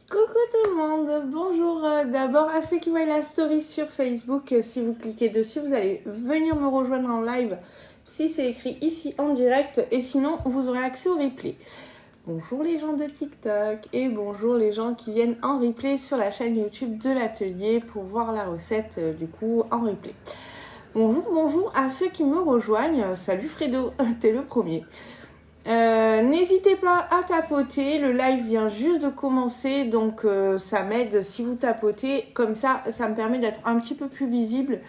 Coucou tout le monde, bonjour d'abord à ceux qui voient la story sur Facebook, si vous cliquez dessus vous allez venir me rejoindre en live si c'est écrit ici en direct et sinon vous aurez accès au replay. Bonjour les gens de TikTok et bonjour les gens qui viennent en replay sur la chaîne YouTube de l'atelier pour voir la recette du coup en replay. Bonjour à ceux qui me rejoignent, salut Fredo, t'es le premier. N'hésitez pas à tapoter, le live vient juste de commencer donc ça m'aide si vous tapotez, comme ça me permet d'être un petit peu plus visible.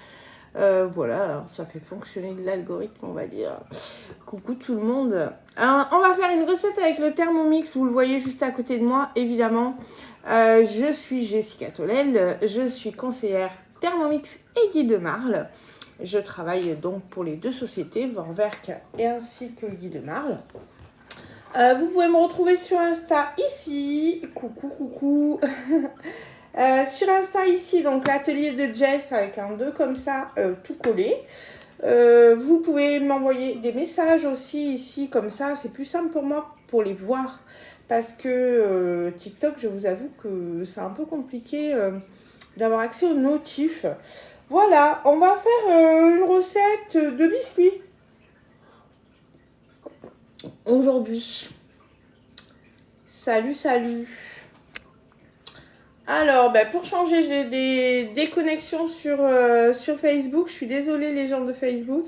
Voilà, ça fait fonctionner l'algorithme on va dire. Coucou tout le monde. On va faire une recette avec le Thermomix, vous le voyez juste à côté de moi évidemment. Je suis Jessica Tolel, je suis conseillère Thermomix et Guy de Marle. Je travaille donc pour les deux sociétés, Vorwerk et ainsi que Guy de Marle. Vous pouvez me retrouver sur Insta ici. Coucou. Sur Insta ici, donc l'atelier de Jess avec un 2 comme ça, tout collé. Vous pouvez m'envoyer des messages aussi ici comme ça. C'est plus simple pour moi pour les voir. Parce que TikTok, je vous avoue que c'est un peu compliqué d'avoir accès aux notifs. Voilà, on va faire une recette de biscuits aujourd'hui. Salut. Alors, pour changer, j'ai des déconnexions sur Facebook. Je suis désolée les gens de Facebook.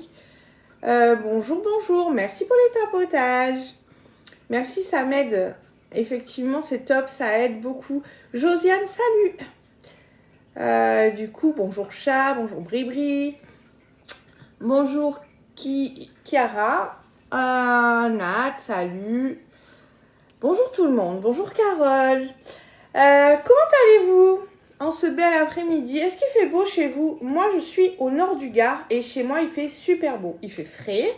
Bonjour. Merci pour les tapotages. Merci, ça m'aide. Effectivement, c'est top, ça aide beaucoup. Josiane, salut. Du coup, bonjour Chat, bonjour Bribri, bonjour Chiara, Nat, salut, bonjour tout le monde, bonjour Carole, comment allez-vous en ce bel après-midi? Est-ce qu'il fait beau chez vous? Moi je suis au nord du Gard et chez moi il fait super beau, il fait frais,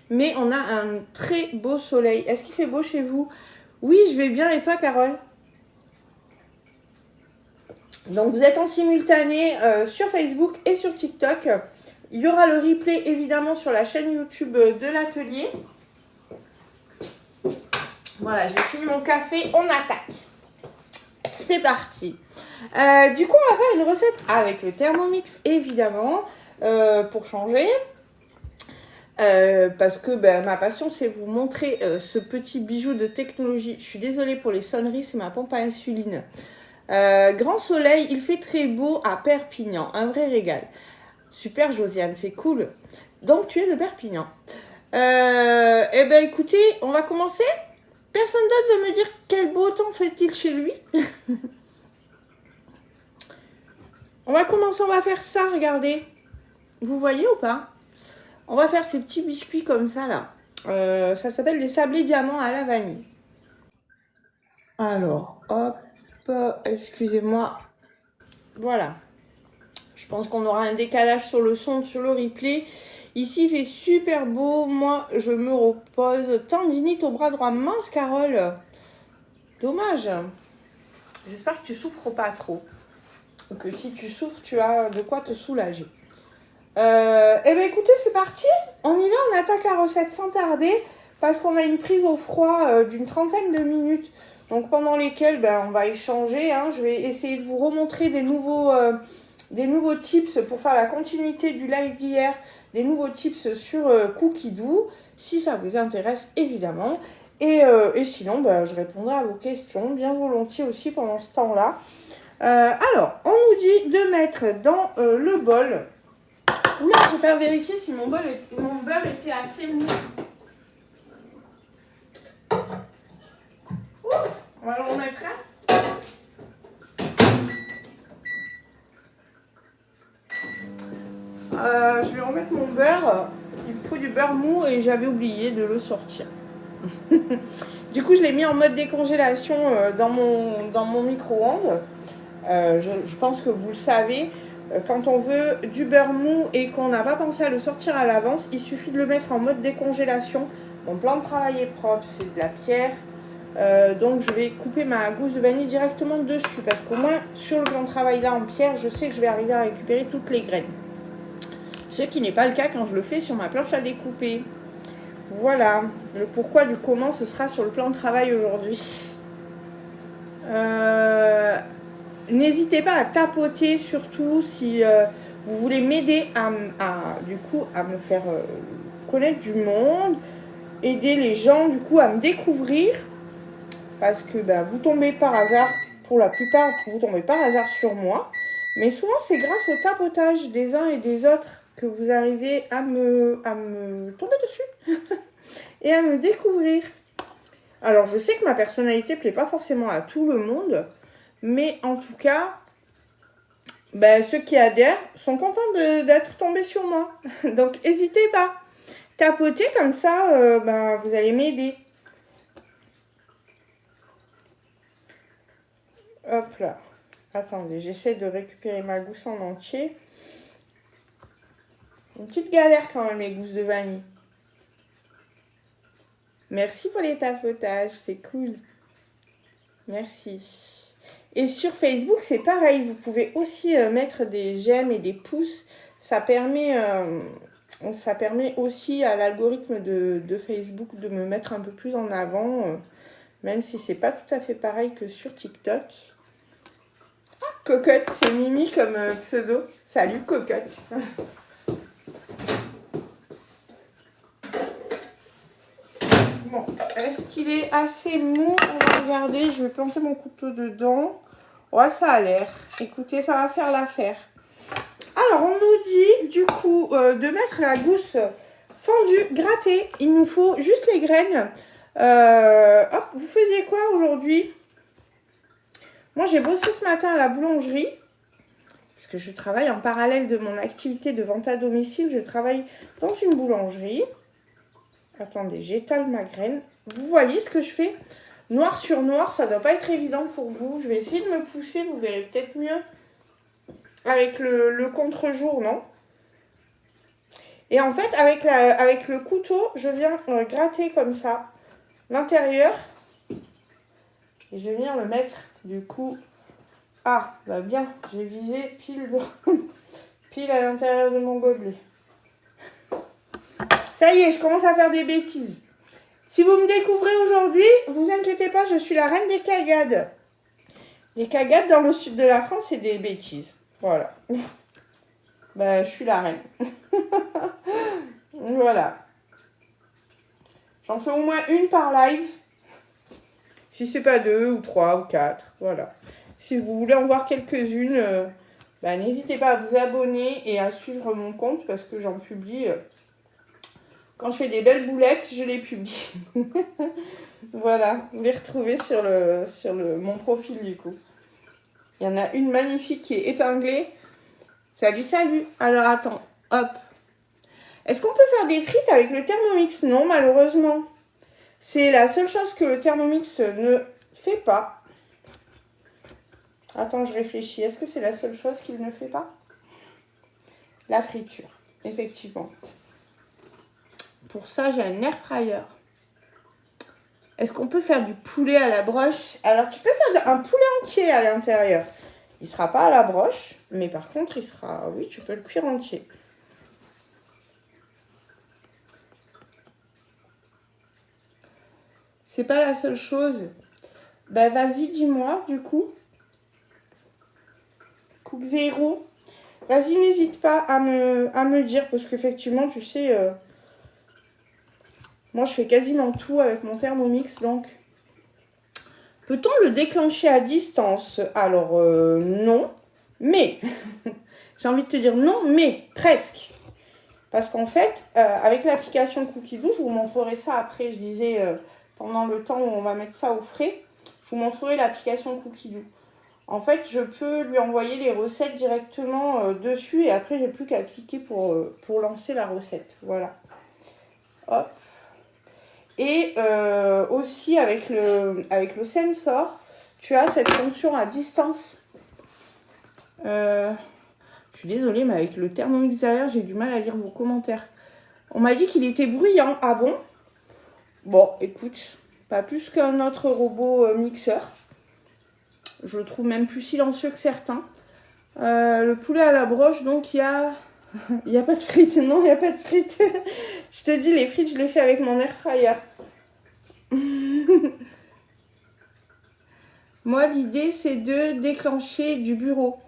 mais on a un très beau soleil. Est-ce qu'il fait beau chez vous? Oui, je vais bien et toi Carole? Donc vous êtes en simultané sur Facebook et sur TikTok. Il y aura le replay évidemment sur la chaîne YouTube de l'atelier. Voilà, j'ai fini mon café, on attaque. C'est parti. Du coup, on va faire une recette avec le Thermomix évidemment pour changer. Parce que ma passion c'est vous montrer ce petit bijou de technologie. Je suis désolée pour les sonneries, c'est ma pompe à insuline. Grand soleil, il fait très beau à Perpignan, un vrai régal. Super Josiane, c'est cool. Donc tu es de Perpignan. Écoutez, on va commencer. Personne d'autre veut me dire quel beau temps fait-il chez lui? On va commencer, on va faire ça, regardez. Vous voyez ou pas? On va faire ces petits biscuits comme ça là. Ça s'appelle des sablés diamants à la vanille. Alors, hop. Excusez-moi, voilà, je pense qu'on aura un décalage sur le son, sur le replay. Ici il fait super beau, moi je me repose. Tendinite au bras droit, mince Carole, dommage. J'espère que tu souffres pas trop, que si tu souffres tu as de quoi te soulager. Écoutez, c'est parti, on y va, on attaque la recette sans tarder parce qu'on a une prise au froid d'une trentaine de minutes. Donc pendant lesquels on va échanger, je vais essayer de vous remontrer des nouveaux tips pour faire la continuité du live d'hier, des nouveaux tips sur Cookie Dough, si ça vous intéresse évidemment. Et sinon, je répondrai à vos questions bien volontiers aussi pendant ce temps-là. Alors, on nous dit de mettre dans le bol. Oula, j'ai pas vérifié si mon beurre était assez mou. On va le remettre là. Je vais remettre mon beurre. Il me faut du beurre mou et j'avais oublié de le sortir. Du coup, je l'ai mis en mode décongélation dans mon micro-ondes. Je pense que vous le savez. Quand on veut du beurre mou et qu'on n'a pas pensé à le sortir à l'avance, il suffit de le mettre en mode décongélation. Mon plan de travail est propre, c'est de la pierre. Donc je vais couper ma gousse de vanille directement dessus parce qu'au moins sur le plan de travail là en pierre, je sais que je vais arriver à récupérer toutes les graines. Ce qui n'est pas le cas quand je le fais sur ma planche à découper. Voilà, le pourquoi du comment ce sera sur le plan de travail aujourd'hui. N'hésitez pas à tapoter, surtout si vous voulez m'aider du coup, à me faire connaître du monde, aider les gens du coup à me découvrir, parce que vous tombez par hasard, pour la plupart, vous tombez par hasard sur moi, mais souvent c'est grâce au tapotage des uns et des autres que vous arrivez à me tomber dessus et à me découvrir. Alors je sais que ma personnalité plaît pas forcément à tout le monde, mais en tout cas, ceux qui adhèrent sont contents d'être tombés sur moi. Donc n'hésitez pas. Tapotez comme ça, vous allez m'aider. Hop là. Attendez, j'essaie de récupérer ma gousse en entier. Une petite galère quand même, les gousses de vanille. Merci pour les tapotages, c'est cool. Merci. Et sur Facebook, c'est pareil. Vous pouvez aussi mettre des j'aime et des pouces. Ça permet aussi à l'algorithme de Facebook de me mettre un peu plus en avant. Même si c'est pas tout à fait pareil que sur TikTok. Ah, Cocotte, c'est Mimi comme pseudo. Salut Cocotte. Bon, est-ce qu'il est assez mou? On va regarder. Je vais planter mon couteau dedans. Ouais, ça a l'air. Écoutez, ça va faire l'affaire. Alors, on nous dit, du coup, de mettre la gousse fondue, grattée. Il nous faut juste les graines. Hop, vous faisiez quoi aujourd'hui? Moi, j'ai bossé ce matin à la boulangerie. Parce que je travaille en parallèle de mon activité de vente à domicile. Je travaille dans une boulangerie. Attendez, j'étale ma graine. Vous voyez ce que je fais? Noir sur noir, ça ne doit pas être évident pour vous. Je vais essayer de me pousser, vous verrez peut-être mieux avec le contre-jour, non? Et en fait, avec le couteau, je viens gratter comme ça l'intérieur. Et je vais venir le mettre, du coup... Ah, bien, j'ai visé pile à l'intérieur de mon gobelet. Ça y est, je commence à faire des bêtises. Si vous me découvrez aujourd'hui, vous inquiétez pas, je suis la reine des cagades. Les cagades dans le sud de la France, c'est des bêtises. Voilà. Je suis la reine. Voilà. J'en fais au moins une par live. Si c'est pas 2 ou 3 ou 4. Voilà. Si vous voulez en voir quelques-unes, n'hésitez pas à vous abonner et à suivre mon compte parce que j'en publie. Quand je fais des belles boulettes, je les publie. Voilà, vous les retrouvez sur mon profil du coup. Il y en a une magnifique qui est épinglée. Salut, salut. Alors attends, hop. Est-ce qu'on peut faire des frites avec le Thermomix? Non, malheureusement. C'est la seule chose que le Thermomix ne fait pas. Attends, je réfléchis. Est-ce que c'est la seule chose qu'il ne fait pas? La friture, effectivement. Pour ça, j'ai un air fryer. Est-ce qu'on peut faire du poulet à la broche? Alors, tu peux faire un poulet entier à l'intérieur. Il ne sera pas à la broche, mais par contre, il sera... Oui, tu peux le cuire entier. C'est pas la seule chose. Vas-y, dis-moi, du coup. Cook Zero. Vas-y, n'hésite pas à me dire, parce qu'effectivement, tu sais... Moi, je fais quasiment tout avec mon Thermomix, donc... Peut-on le déclencher à distance? Alors, non. Mais, j'ai envie de te dire non, mais presque. Parce qu'en fait, avec l'application Cookidoo, je vous montrerai ça après, je disais, pendant le temps où on va mettre ça au frais, je vous montrerai l'application Cookidoo. En fait, je peux lui envoyer les recettes directement dessus et après, j'ai plus qu'à cliquer pour lancer la recette. Voilà. Hop. Et aussi avec le sensor, tu as cette fonction à distance. Je suis désolée, mais avec le Thermomix derrière, j'ai du mal à lire vos commentaires. On m'a dit qu'il était bruyant. Ah bon? Bon, écoute, pas plus qu'un autre robot mixeur. Je le trouve même plus silencieux que certains. Le poulet à la broche, donc il y a... Il n'y a pas de frites. Non, il n'y a pas de frites. Je te dis, les frites, je les fais avec mon air fryer. Moi, l'idée, c'est de déclencher du bureau.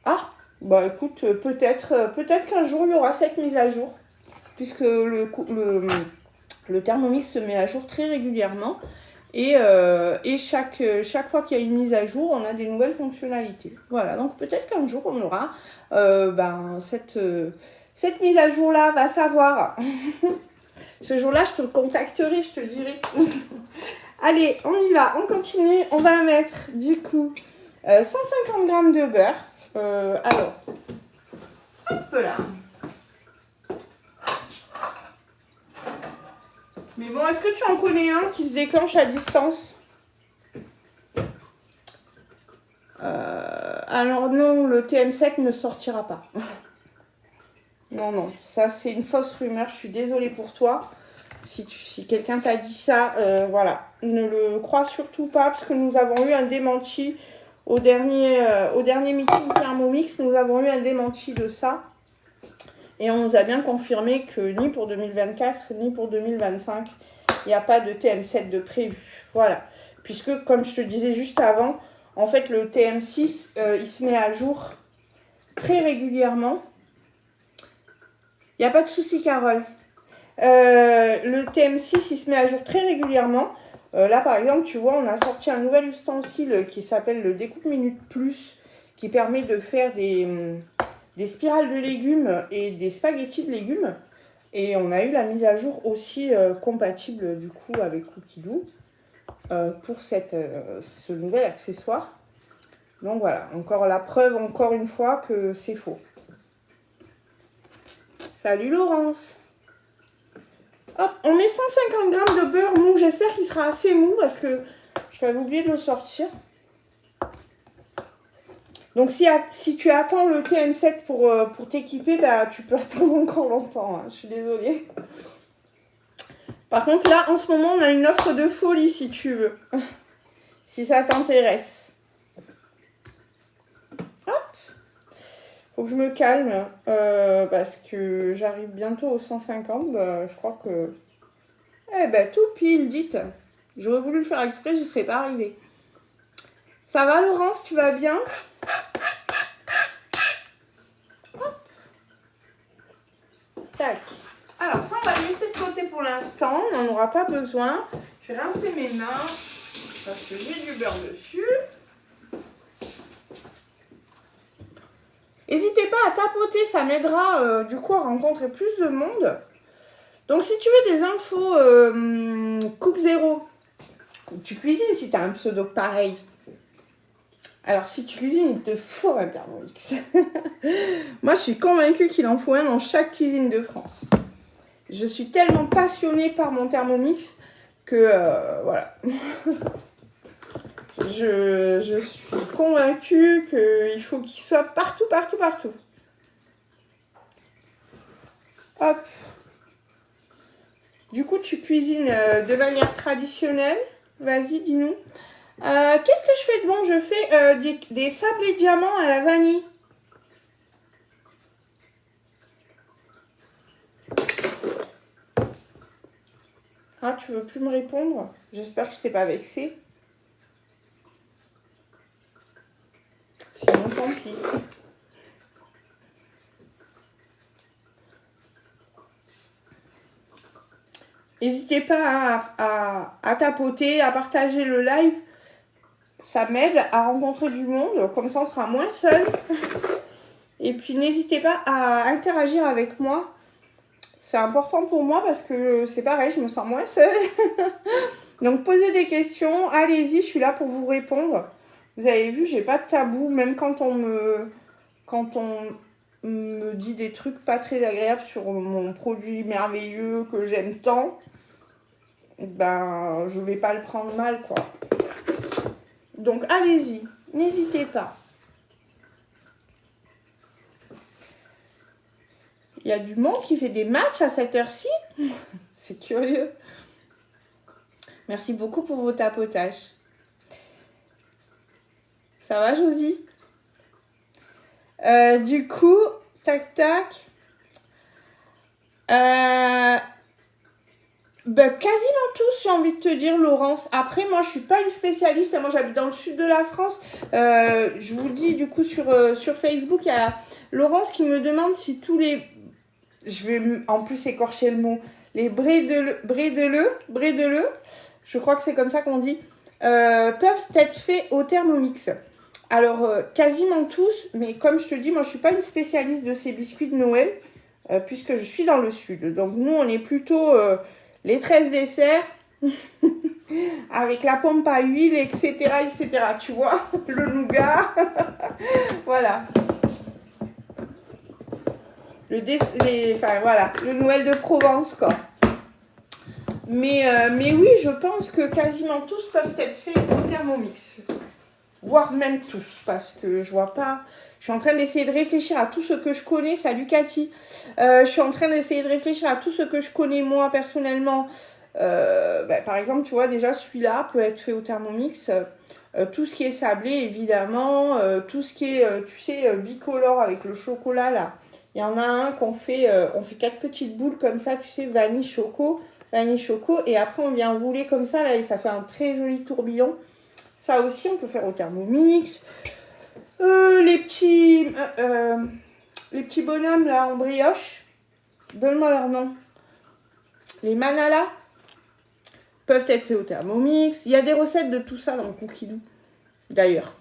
Ah, bah écoute, peut-être qu'un jour, il y aura cette mise à jour. Puisque le Thermomix se met à jour très régulièrement. Et chaque fois qu'il y a une mise à jour, on a des nouvelles fonctionnalités. Voilà, donc peut-être qu'un jour, on aura cette mise à jour-là, va savoir. Ce jour-là, je te contacterai, je te dirai. Allez, on y va, on continue. On va mettre du coup 150 grammes de beurre. Alors, hop là. Mais bon, est-ce que tu en connais un qui se déclenche à distance? Alors non, le TM7 ne sortira pas. Non, non, ça c'est une fausse rumeur, je suis désolée pour toi. Si quelqu'un t'a dit ça, voilà, ne le crois surtout pas, parce que nous avons eu un démenti au dernier meeting Thermomix, nous avons eu un démenti de ça. Et on nous a bien confirmé que ni pour 2024, ni pour 2025, il n'y a pas de TM7 de prévu. Voilà, puisque comme je te disais juste avant, en fait le TM6, il se met à jour très régulièrement. Il n'y a pas de souci, Carole. Le TM6, il se met à jour très régulièrement. Là, par exemple, tu vois, on a sorti un nouvel ustensile qui s'appelle le Découpe Minute Plus, qui permet de faire des spirales de légumes et des spaghettis de légumes. Et on a eu la mise à jour aussi compatible, du coup, avec Cookidoo pour ce nouvel accessoire. Donc voilà, encore la preuve, encore une fois, que c'est faux. Salut Laurence. Hop, on met 150 grammes de beurre mou. J'espère qu'il sera assez mou parce que je t'avais oublié de le sortir. Donc si tu attends le TM7 pour t'équiper, bah, tu peux attendre encore longtemps. Hein. Je suis désolée. Par contre, là, en ce moment, on a une offre de folie si tu veux. Si ça t'intéresse. Hop. Faut que je me calme parce que j'arrive bientôt aux 150. Bah, je crois que... Eh ben, tout pile, dites. J'aurais voulu le faire exprès, j'y serais pas arrivée. Ça va, Laurence, tu vas bien? Hop. Tac. Alors, ça, on va le laisser de côté pour l'instant. On n'en aura pas besoin. Je vais rincer mes mains parce que j'ai du beurre dessus. N'hésitez pas à tapoter, ça m'aidera du coup à rencontrer plus de monde. Donc, si tu veux des infos Cook Zero, tu cuisines si tu as un pseudo pareil. Alors, si tu cuisines, il te faut un Thermomix. Moi, je suis convaincue qu'il en faut un dans chaque cuisine de France. Je suis tellement passionnée par mon Thermomix que, voilà. Je suis convaincue qu'il faut qu'il soit partout, partout, partout. Hop. Du coup, tu cuisines de manière traditionnelle. Vas-y, dis-nous. Qu'est-ce que je fais de bon? Je fais des sablés diamants à la vanille. Ah, tu veux plus me répondre? J'espère que je t'ai pas vexée. Sinon, tant pis. N'hésitez pas à tapoter, à partager le live. Ça m'aide à rencontrer du monde. Comme ça, on sera moins seul. Et puis, n'hésitez pas à interagir avec moi. C'est important pour moi parce que c'est pareil, je me sens moins seule. Donc, posez des questions. Allez-y, je suis là pour vous répondre. Vous avez vu, j'ai pas de tabou. Même quand on me dit des trucs pas très agréables sur mon produit merveilleux que j'aime tant, ben, je vais pas le prendre mal, quoi. Donc, allez-y. N'hésitez pas. Il y a du monde qui fait des matchs à cette heure-ci. C'est curieux. Merci beaucoup pour vos tapotages. Ça va, Josie? Du coup, tac, tac. Ben, quasiment tous, j'ai envie de te dire, Laurence. Après, moi, je suis pas une spécialiste. Moi, j'habite dans le sud de la France. Je vous le dis, du coup, sur Facebook, il y a Laurence qui me demande si tous les... Je vais en plus écorcher le mot. Les brédeleux, je crois que c'est comme ça qu'on dit, peuvent être faits au Thermomix. Alors, quasiment tous, mais comme je te dis, moi, je suis pas une spécialiste de ces biscuits de Noël, puisque je suis dans le sud. Donc, nous, on est plutôt... les 13 desserts avec la pompe à huile, etc., etc. Tu vois, le nougat. Voilà. Enfin, voilà, le Noël de Provence, quoi. Mais oui, je pense que quasiment tous peuvent être faits au Thermomix. Voire même tous, parce que je vois pas... Je suis en train d'essayer de réfléchir à tout ce que je connais. Salut Cathy. Je suis en train d'essayer de réfléchir à tout ce que je connais moi personnellement. Par exemple, tu vois, déjà celui-là peut être fait au Thermomix. Tout ce qui est sablé, évidemment. Tout ce qui est, tu sais, bicolore avec le chocolat, là. Il y en a un qu'on fait, on fait 4 petites boules comme ça, tu sais, vanille choco. Et après, on vient rouler comme ça, là, et ça fait un très joli tourbillon. Ça aussi, on peut faire au Thermomix. Les petits bonhommes là en brioche, donne-moi leur nom. Les manalas peuvent être faits au Thermomix. Il y a des recettes de tout ça dans le Cookie Doo, d'ailleurs.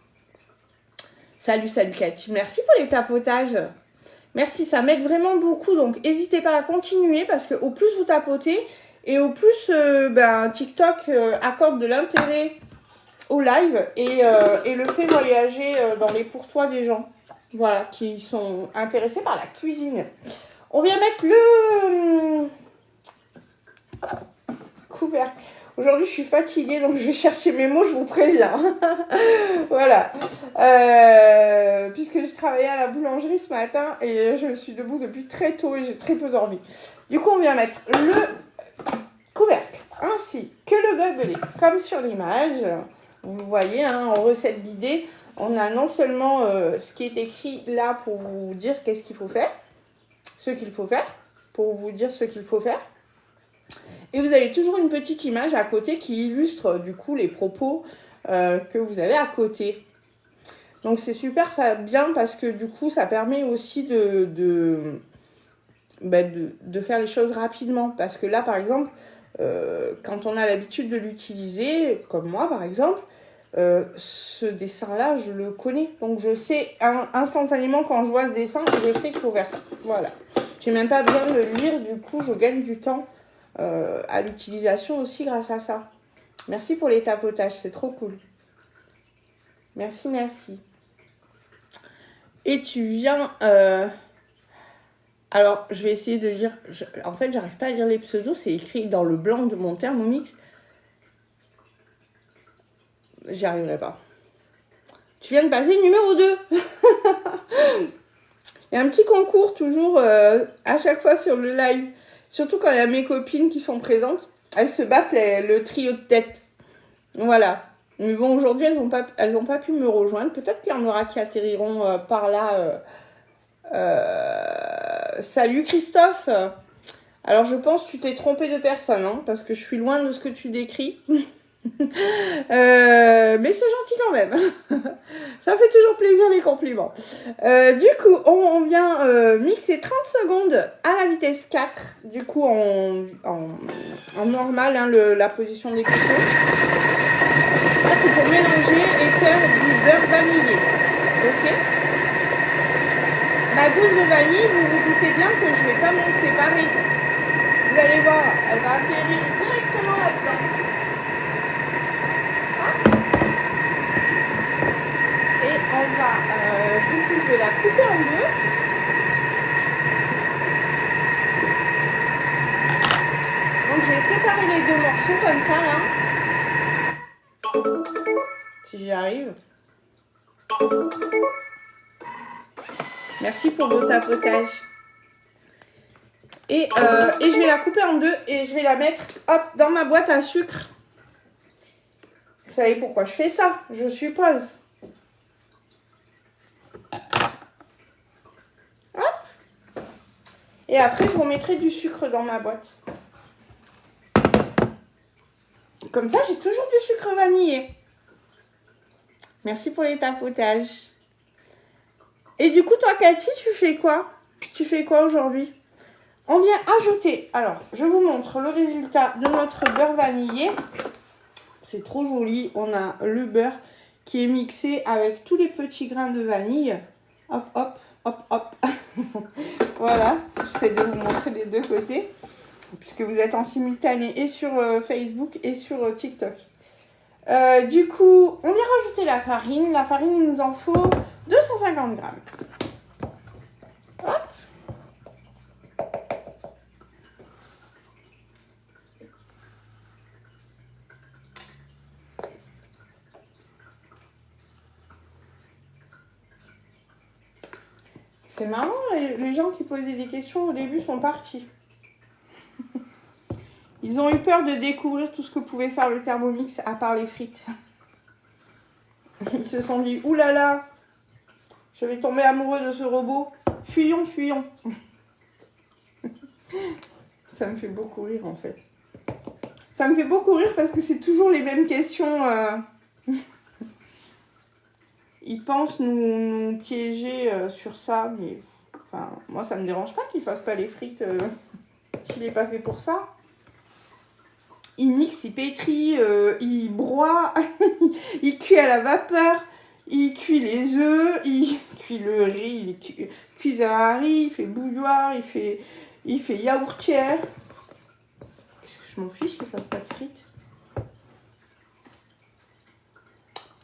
Salut Cathy. Merci pour les tapotages. Merci, ça m'aide vraiment beaucoup. Donc, n'hésitez pas à continuer parce que au plus vous tapotez et au plus TikTok accorde de l'intérêt au live et le fait voyager dans les pourtois des gens, voilà, qui sont intéressés par la cuisine. On vient mettre le couvercle. Aujourd'hui, je suis fatiguée, donc je vais chercher mes mots, je vous préviens. Voilà. Puisque j'ai travaillé à la boulangerie ce matin et je suis debout depuis très tôt et j'ai très peu dormi. Du coup, on vient mettre le couvercle ainsi que le gobelet, comme sur l'image. Vous voyez, hein, en recette guidée, on a non seulement ce qui est écrit là pour vous dire qu'est-ce qu'il faut faire, ce qu'il faut faire, pour vous dire ce qu'il faut faire. Et vous avez toujours une petite image à côté qui illustre du coup les propos que vous avez à côté. Donc c'est super bien parce que du coup ça permet aussi de faire les choses rapidement. Parce que là par exemple, quand on a l'habitude de l'utiliser, comme moi par exemple, ce dessin-là, je le connais. Donc, je sais instantanément, quand je vois ce dessin, je sais qu'il faut faire ça. Voilà. J'ai même pas besoin de le lire. Du coup, je gagne du temps à l'utilisation aussi grâce à ça. Merci pour les tapotages. C'est trop cool. Merci, merci. Et tu viens... Alors, je vais essayer de lire... En fait, j'arrive pas à lire les pseudos. C'est écrit dans le blanc de mon Thermomix. J'y arriverai pas. Tu viens de passer numéro 2. Il y a un petit concours toujours à chaque fois sur le live. Surtout quand il y a mes copines qui sont présentes. Elles se battent le trio de tête. Voilà. Mais bon, aujourd'hui, elles ont pas pu me rejoindre. Peut-être qu'il y en aura qui atterriront par là. Salut Christophe. Alors, je pense que tu t'es trompé de personne. Hein, parce que je suis loin de ce que tu décris. Mais c'est gentil quand même. Ça fait toujours plaisir les compliments. Du coup, on vient mixer 30 secondes à la vitesse 4. Du coup, en normal, hein, la position des couteaux. Là, c'est pour mélanger et faire du beurre vanillé. Ok. Ma gousse de vanille, vous vous doutez bien que je ne vais pas m'en séparer. Vous allez voir, elle va atterrir directement là-dedans. Du coup, je vais la couper en deux. Donc, je vais séparer les deux morceaux comme ça, là. Si j'y arrive. Merci pour vos tapotages. Et je vais la couper en deux et je vais la mettre, hop, dans ma boîte à sucre. Vous savez pourquoi je fais ça, je suppose. Et après, je remettrai du sucre dans ma boîte. Comme ça, j'ai toujours du sucre vanillé. Merci pour les tapotages. Et du coup, toi, Cathy, tu fais quoi? Tu fais quoi aujourd'hui? On vient ajouter... Alors, je vous montre le résultat de notre beurre vanillé. C'est trop joli. On a le beurre qui est mixé avec tous les petits grains de vanille. Hop, hop, hop, hop. Voilà, j'essaie de vous montrer des deux côtés. Puisque vous êtes en simultané et sur Facebook et sur TikTok. Du coup, on vient rajouter la farine. La farine, il nous en faut 250 grammes. Hop. C'est marrant, les gens qui posaient des questions au début sont partis. Ils ont eu peur de découvrir tout ce que pouvait faire le Thermomix à part les frites. Ils se sont dit, oulala, je vais tomber amoureux de ce robot. Fuyons, fuyons. Ça me fait beaucoup rire en fait. Ça me fait beaucoup rire parce que c'est toujours les mêmes questions. Ils pensent nous piéger sur ça, mais enfin, moi ça me dérange pas qu'ils fassent pas les frites. Qu'il n'est pas fait pour ça. Il mixe, il pétrit, il broie, il cuit à la vapeur, il cuit les œufs, il cuit le riz, il cuit à riz, il fait bouilloire, il fait yaourtière. Qu'est-ce que je m'en fiche qu'il fasse pas de frites?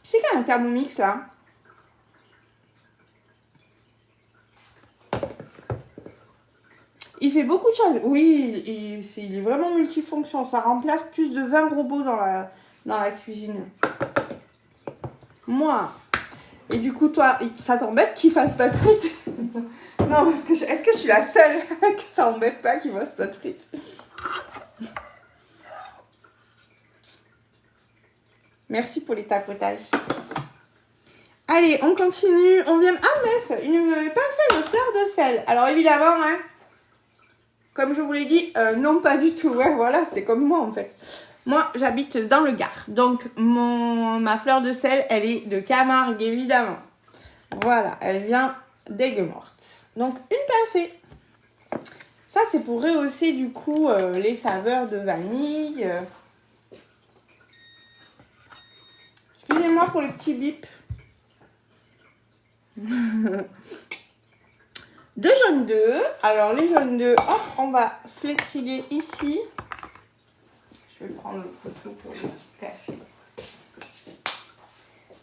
C'est qu'il y a un Thermomix là? Il fait beaucoup de choses. Oui, il est vraiment multifonction. Ça remplace plus de 20 robots dans la cuisine. Moi. Et du coup, toi, ça t'embête qu'il fasse pas de frites? Non, parce que est-ce que je suis la seule que ça embête pas qu'il fasse pas de frites? Merci pour les tapotages. Allez, on continue. On vient... Ah, mais une pincée de fleur de sel. Alors, évidemment, hein, comme je vous l'ai dit, non, pas du tout. Ouais, voilà, c'est comme moi, en fait. Moi, j'habite dans le Gard. Donc, ma fleur de sel, elle est de Camargue, évidemment. Voilà, elle vient d'Aigues-Mortes. Donc, une pincée. Ça, c'est pour rehausser, du coup, les saveurs de vanille. Excusez-moi pour le petit bip. 2 jaunes d'œufs. Alors, les jaunes d'œufs, hop, on va se les trier ici. Je vais prendre le couteau pour le casser.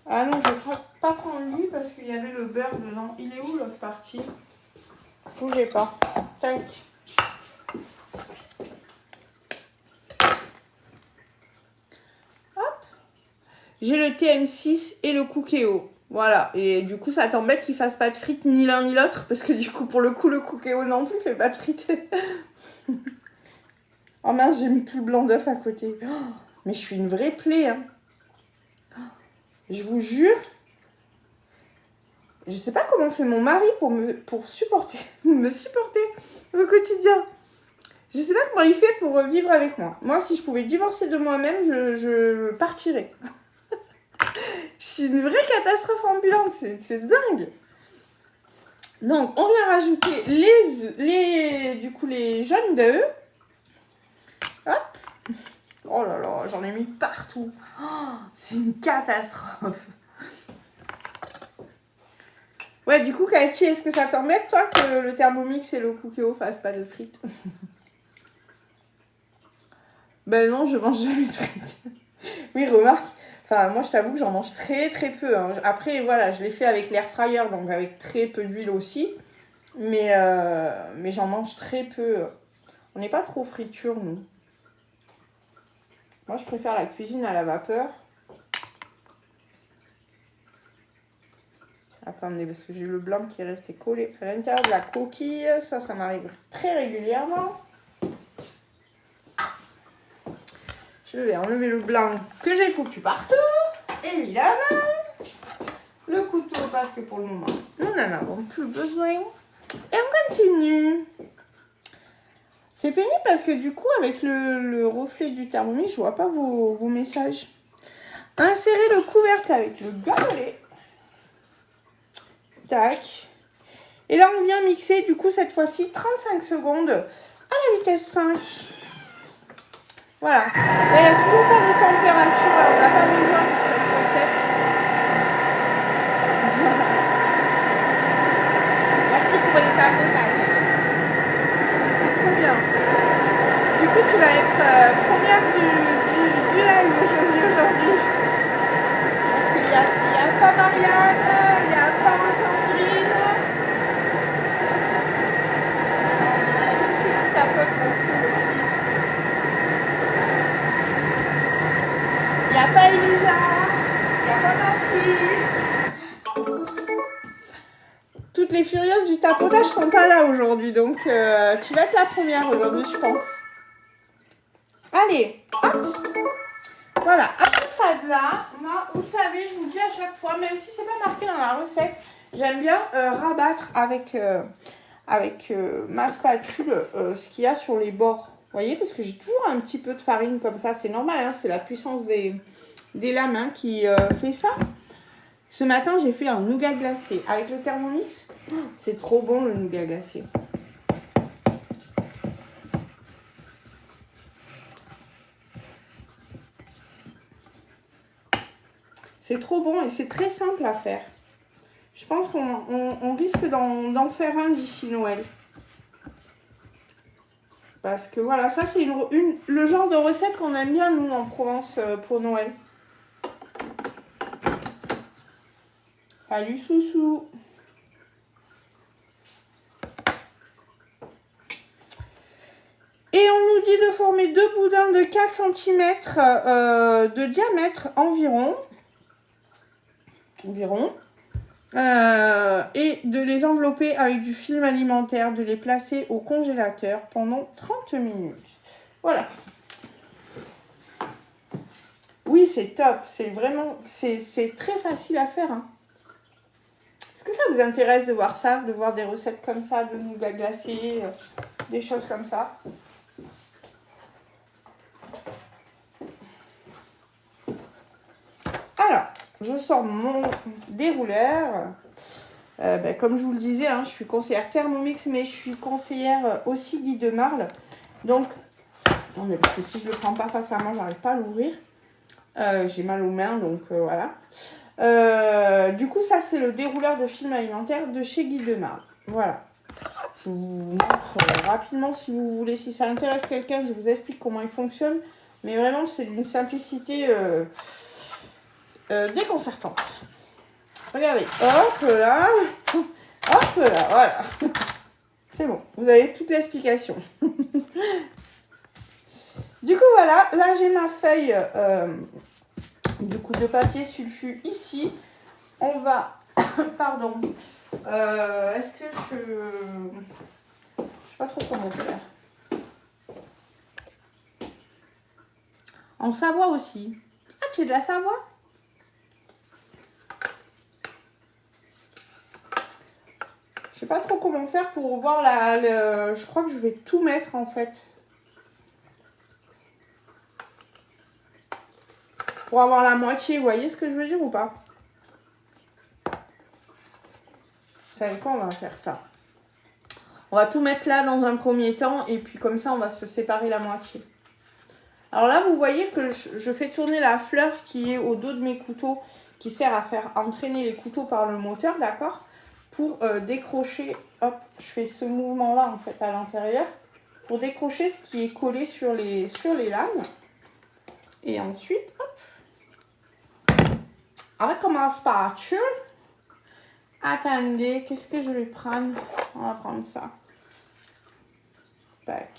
Ah non, je ne vais pas prendre lui parce qu'il y avait le beurre dedans. Il est où l'autre partie? Bougez pas. Tac. Hop. J'ai le TM6 et le Cookéo. Voilà, et du coup, ça t'embête qu'ils fassent pas de frites ni l'un ni l'autre, parce que du coup, pour le coup, le Cookéo non plus fait pas de frites. Oh mince, j'ai mis tout le blanc d'œuf à côté. Oh, mais je suis une vraie plaie, hein. Je vous jure, je sais pas comment fait mon mari pour supporter, me supporter au quotidien. Je sais pas comment il fait pour vivre avec moi. Moi, si je pouvais divorcer de moi-même, je partirais. Je suis une vraie catastrophe ambulante, c'est dingue. Donc, on vient rajouter les jaunes d'œufs. Hop. Oh là là, j'en ai mis partout. Oh, c'est une catastrophe. Ouais, du coup, Cathy, est-ce que ça t'embête, toi, que le Thermomix et le Cookéo fassent pas de frites? Ben non, je mange jamais de frites. Oui, remarque. Enfin, moi, je t'avoue que j'en mange très très peu. Hein. Après, voilà, je l'ai fait avec l'air fryer, donc avec très peu d'huile aussi. Mais j'en mange très peu. On n'est pas trop friture, nous. Moi, je préfère la cuisine à la vapeur. Attendez, parce que j'ai le blanc qui est resté collé à l'intérieur de la coquille. Ça m'arrive très régulièrement. Je vais enlever le blanc que j'ai foutu partout. Évidemment. Le couteau, parce que pour le moment, nous n'en avons plus besoin. Et on continue. C'est pénible parce que du coup, avec le reflet du thermomix, je vois pas vos messages. Insérez le couvercle avec le gobelet. Tac. Et là, on vient mixer, du coup, cette fois-ci, 35 secondes à la vitesse 5. Voilà. Là, il n'y a toujours pas de température. On n'a pas besoin de cette recette. Merci pour les tapotages. C'est trop bien. Du coup, tu vas être première du live aujourd'hui. Parce qu'il n'y a pas Marianne, il n'y a pas Sandrine. Qui c'est qui tapote beaucoup aussi? Il n'y a pas Elisa, il n'y a pas ma fille. Toutes les furieuses du tapotage sont pas là aujourd'hui, donc tu vas être la première aujourd'hui, je pense. Allez, hop. Voilà, après ça de là, moi, vous le savez, je vous le dis à chaque fois, même si c'est pas marqué dans la recette, j'aime bien rabattre avec ma spatule ce qu'il y a sur les bords. Vous voyez, parce que j'ai toujours un petit peu de farine comme ça, c'est normal, hein, c'est la puissance des lames hein, qui fait ça. Ce matin, j'ai fait un nougat glacé avec le Thermomix. C'est trop bon le nougat glacé. C'est trop bon et c'est très simple à faire. Je pense qu'on risque d'en faire un d'ici Noël. Parce que voilà, ça c'est le genre de recette qu'on aime bien nous en Provence pour Noël. Salut Soussou. Et on nous dit de former 2 boudins de 4 cm de diamètre environ. Et de les envelopper avec du film alimentaire, de les placer au congélateur pendant 30 minutes. Voilà. Oui, c'est top. C'est vraiment... C'est très facile à faire. Hein. Est-ce que ça vous intéresse de voir ça? De voir des recettes comme ça, de nougat glacé, des choses comme ça? Alors, je sors mon dérouleur. Comme je vous le disais, hein, je suis conseillère Thermomix, mais je suis conseillère aussi Guy de Marle. Donc, attendez, parce que si je ne le prends pas face à moi, j'arrive pas à l'ouvrir. J'ai mal aux mains, donc voilà. Du coup, ça, c'est le dérouleur de film alimentaire de chez Guy de Marle. Voilà. Je vous montre rapidement si vous voulez. Si ça intéresse quelqu'un, je vous explique comment il fonctionne. Mais vraiment, c'est d'une simplicité déconcertante. Regardez, hop là, voilà. C'est bon, vous avez toute l'explication. Du coup, voilà, là j'ai ma feuille du coup de papier sulfu ici. On va, pardon, est-ce que je sais pas trop comment faire. En Savoie aussi. Ah, tu es de la Savoie? Je sais pas trop comment faire pour voir je crois que je vais tout mettre en fait. Pour avoir la moitié, vous voyez ce que je veux dire ou pas? Vous savez quoi, on va faire ça. On va tout mettre là dans un premier temps et puis comme ça on va se séparer la moitié. Alors là vous voyez que je fais tourner la fleur qui est au dos de mes couteaux, qui sert à faire entraîner les couteaux par le moteur, d'accord? Pour décrocher, hop, je fais ce mouvement là en fait à l'intérieur pour décrocher ce qui est collé sur les lames. Et ensuite, hop, avec ma spatule, attendez, qu'est-ce que je vais prendre? On va prendre ça. Tac.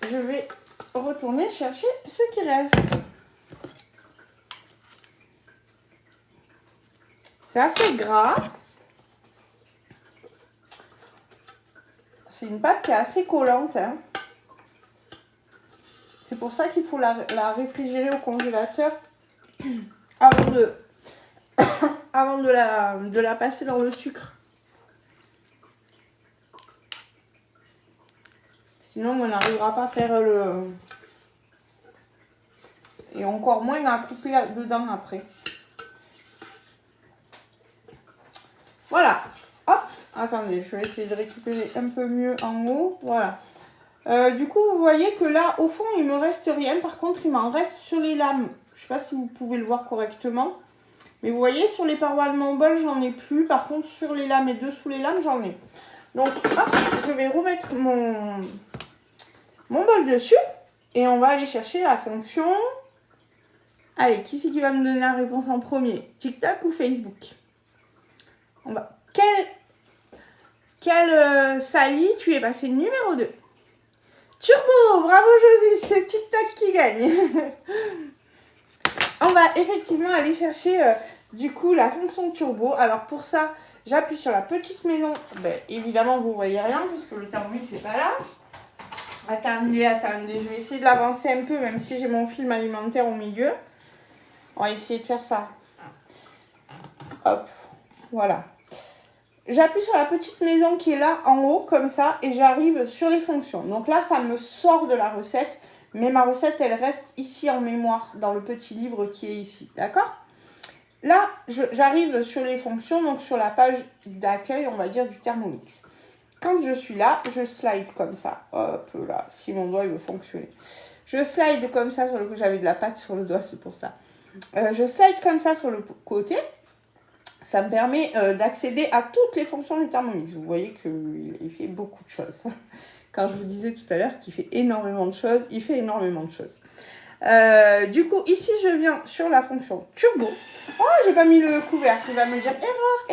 Je vais retourner chercher ce qui reste. C'est assez gras. C'est une pâte qui est assez collante. Hein. C'est pour ça qu'il faut la réfrigérer au congélateur avant de la passer dans le sucre. Sinon, on n'arrivera pas à faire le... Et encore moins à couper dedans après. Voilà. Hop. Attendez, je vais essayer de récupérer un peu mieux en haut. Voilà. Du coup, vous voyez que là, au fond, il me reste rien. Par contre, il m'en reste sur les lames. Je ne sais pas si vous pouvez le voir correctement. Mais vous voyez, sur les parois de mon bol, j'en ai plus. Par contre, sur les lames et dessous les lames, j'en ai. Donc, hop, je vais remettre mon bol dessus. Et on va aller chercher la fonction... Allez, qui c'est qui va me donner la réponse en premier? TikTok ou Facebook? On va... Quel Sally, tu es passé numéro 2. Turbo, bravo Josie, c'est TikTok qui gagne. On va effectivement aller chercher du coup la fonction turbo. Alors pour ça, j'appuie sur la petite maison. Ben, évidemment, vous ne voyez rien puisque le thermomix n'est pas là. Attendez, je vais essayer de l'avancer un peu même si j'ai mon film alimentaire au milieu. On va essayer de faire ça. Hop, voilà. J'appuie sur la petite maison qui est là en haut comme ça et j'arrive sur les fonctions. Donc là, ça me sort de la recette, mais ma recette, elle reste ici en mémoire dans le petit livre qui est ici, d'accord? Là, j'arrive sur les fonctions, donc sur la page d'accueil, on va dire, du Thermomix. Quand je suis là, je slide comme ça. Hop là, si mon doigt il veut fonctionner. Je slide comme ça sur le côté. J'avais de la pâte sur le doigt, c'est pour ça. Je slide comme ça sur le côté. Ça me permet d'accéder à toutes les fonctions du Thermomix. Vous voyez qu'il fait beaucoup de choses. Quand je vous disais tout à l'heure qu'il fait énormément de choses, il fait énormément de choses. Du coup, ici, je viens sur la fonction turbo. Oh, j'ai pas mis le couvercle. Il va me dire erreur.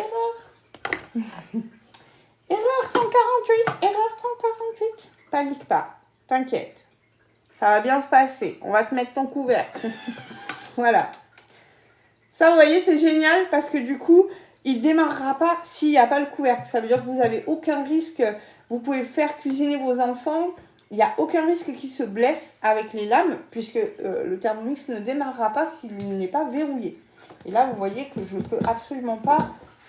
Erreur 148, erreur 148. Panique pas, t'inquiète. Ça va bien se passer. On va te mettre ton couvercle. Voilà. Ça, vous voyez, c'est génial parce que du coup, il ne démarrera pas s'il n'y a pas le couvercle. Ça veut dire que vous n'avez aucun risque. Vous pouvez faire cuisiner vos enfants. Il n'y a aucun risque qu'ils se blessent avec les lames puisque le Thermomix ne démarrera pas s'il n'est pas verrouillé. Et là, vous voyez que je ne peux absolument pas...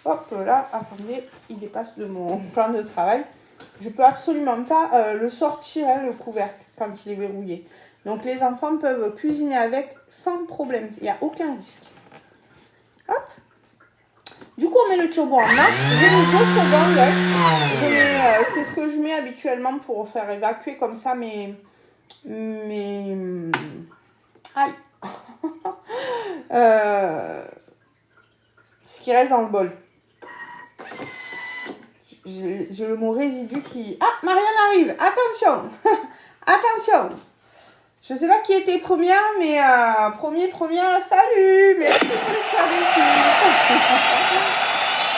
Hop là, attendez, il dépasse de mon plan de travail. Je ne peux absolument pas le sortir, hein, le couvercle, quand il est verrouillé. Donc, les enfants peuvent cuisiner avec sans problème. Il n'y a aucun risque. Hop. Du coup, on met le turbo en marche. J'ai mis 2 secondes. C'est ce que je mets habituellement pour faire évacuer comme ça mes... Aïe. Ce qui reste dans le bol. J'ai le mot résidu qui... Ah, Marianne arrive. Attention. Attention. Je sais pas qui était première, mais première, salut. Merci pour le cadeau.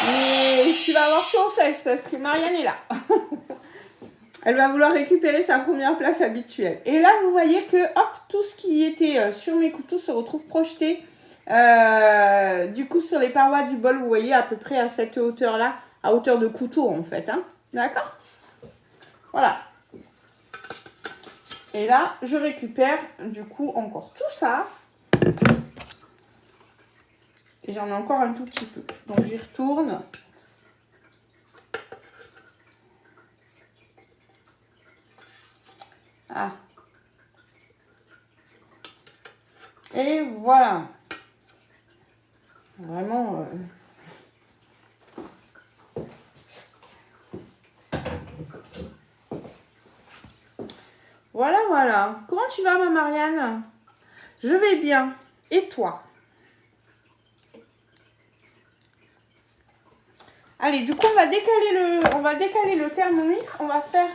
Mais tu vas avoir chaud aux fesses parce que Marianne est là. Elle va vouloir récupérer sa première place habituelle. Et là, vous voyez que hop, tout ce qui était sur mes couteaux se retrouve projeté. Du coup, sur les parois du bol, vous voyez à peu près à cette hauteur-là, à hauteur de couteau en fait. Hein. D'accord? Voilà. Et là, je récupère du coup encore tout ça. Et j'en ai encore un tout petit peu. Donc, j'y retourne. Ah. Et voilà. Vraiment... Voilà, voilà. Comment tu vas, ma Marianne? Je vais bien. Et toi? Allez, du coup, on va décaler le Thermomix. On va faire...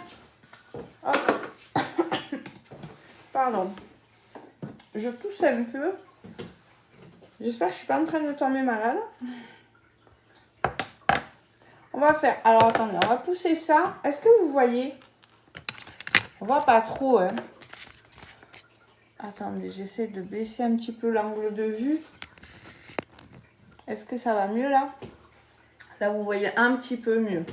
Hop. Pardon. Je tousse un peu. J'espère que je ne suis pas en train de tomber malade. On va faire... Alors, attendez. On va pousser ça. Est-ce que vous voyez? On voit pas trop, hein. Attendez, j'essaie de baisser un petit peu l'angle de vue. Est-ce que ça va mieux, là? Là, vous voyez un petit peu mieux.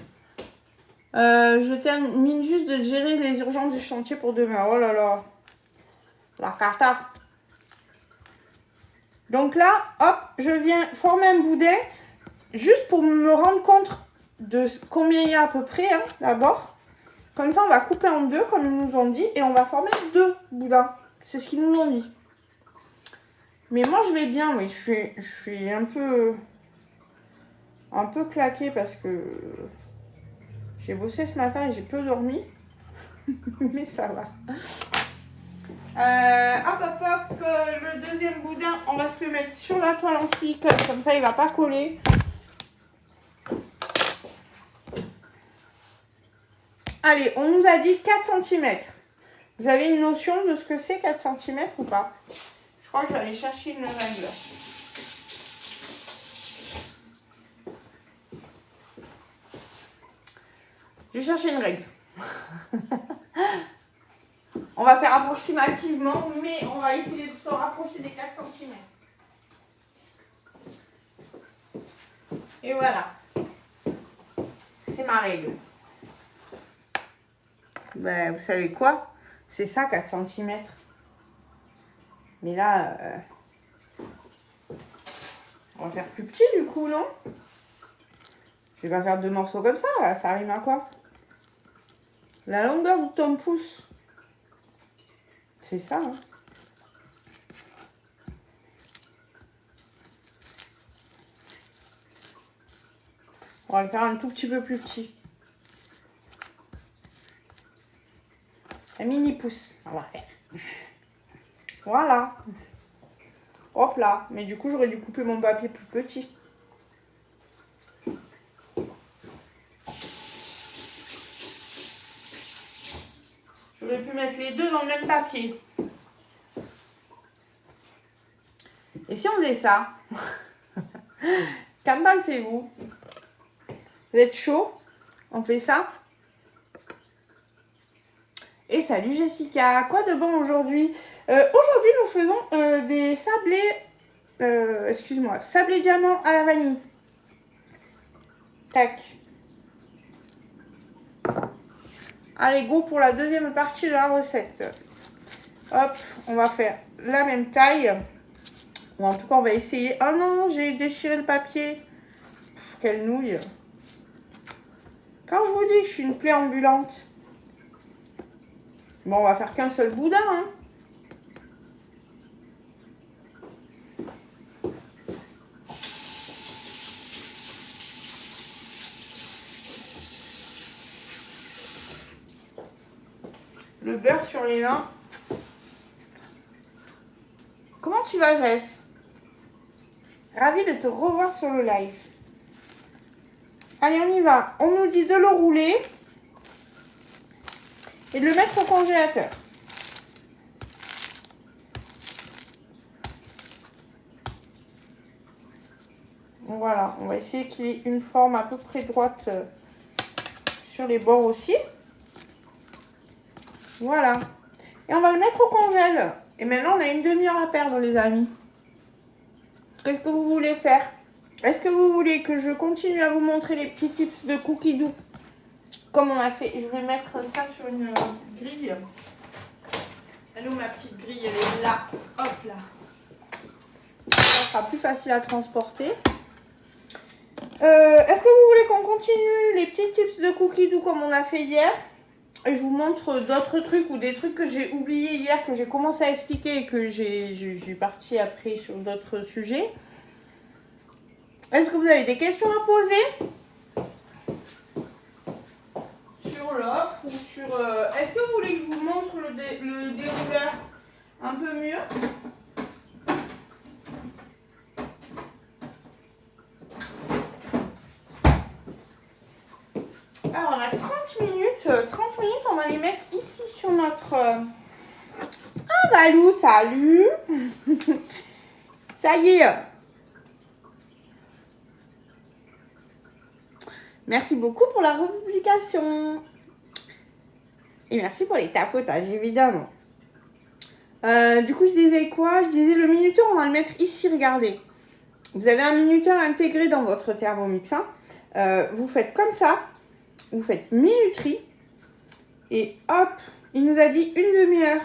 Je termine juste de gérer les urgences du chantier pour demain. Oh là là. La cata. Donc là, hop, je viens former un boudin. Juste pour me rendre compte de combien il y a à peu près, hein, d'abord. Comme ça, on va couper en deux, comme ils nous ont dit, et on va former 2 boudins. C'est ce qu'ils nous ont dit. Mais moi, je vais bien, oui. Je suis un peu claquée parce que j'ai bossé ce matin et j'ai peu dormi. Mais ça va. Hop, le deuxième boudin, on va se le mettre sur la toile en silicone, comme ça il va pas coller. Allez, on nous a dit 4 cm. Vous avez une notion de ce que c'est 4 cm ou pas? Je crois que je vais aller chercher une règle. Je vais chercher une règle. On va faire approximativement, mais on va essayer de se rapprocher des 4 cm. Et voilà. C'est ma règle. Ben, vous savez quoi? C'est ça, 4 cm. Mais là, on va faire plus petit du coup, non? Je vais pas faire 2 morceaux comme ça, là. Ça rime à quoi? La longueur de ton pouce. C'est ça, hein. On va le faire un tout petit peu plus petit. Un mini pouce, on va faire. Voilà. Hop là. Mais du coup, j'aurais dû couper mon papier plus petit. J'aurais pu mettre les deux dans le même papier. Et si on faisait ça? Qu'en pensez-vous? Vous êtes chaud? On fait ça? Et salut Jessica, quoi de bon aujourd'hui? Aujourd'hui nous faisons des sablés, excuse-moi, sablés diamants à la vanille. Tac. Allez, go pour la deuxième partie de la recette. Hop, on va faire la même taille. Ou en tout cas, on va essayer. Ah non, j'ai déchiré le papier. Pff, quelle nouille. Quand je vous dis que je suis une plaie ambulante. Bon, on va faire qu'un seul boudin, hein. Le beurre sur les mains. Comment tu vas, Jess? Ravie de te revoir sur le live. Allez, on y va. On nous dit de le rouler et de le mettre au congélateur. Voilà, on va essayer qu'il ait une forme à peu près droite sur les bords aussi. Voilà. Et on va le mettre au congèle. Et maintenant, on a une demi-heure à perdre, les amis. Qu'est-ce que vous voulez faire? Est-ce que vous voulez que je continue à vous montrer les petits tips de cookies doux comme on a fait? Je vais mettre ça sur une grille. Elle est où ma petite grille? Elle est là. Hop là. Ça sera plus facile à transporter. Est-ce que vous voulez qu'on continue les petits tips de cookies doux comme on a fait hier? Et je vous montre d'autres trucs ou des trucs que j'ai oubliés hier, que j'ai commencé à expliquer et que je suis partie après sur d'autres sujets. Est-ce que vous avez des questions à poser sur l'offre ou sur... Est-ce que vous voulez que je vous montre le dérouleur un peu mieux? Alors, on a 30 minutes. 30 minutes, on va les mettre ici sur notre... Ah, Balou, salut. Ça y est. Merci beaucoup pour la republication. Et merci pour les tapotages, évidemment. Du coup, je disais quoi? Je disais le minuteur, on va le mettre ici, regardez. Vous avez un minuteur intégré dans votre Thermomix. Hein. Vous faites comme ça. Vous faites minuterie. Et hop, il nous a dit une demi-heure.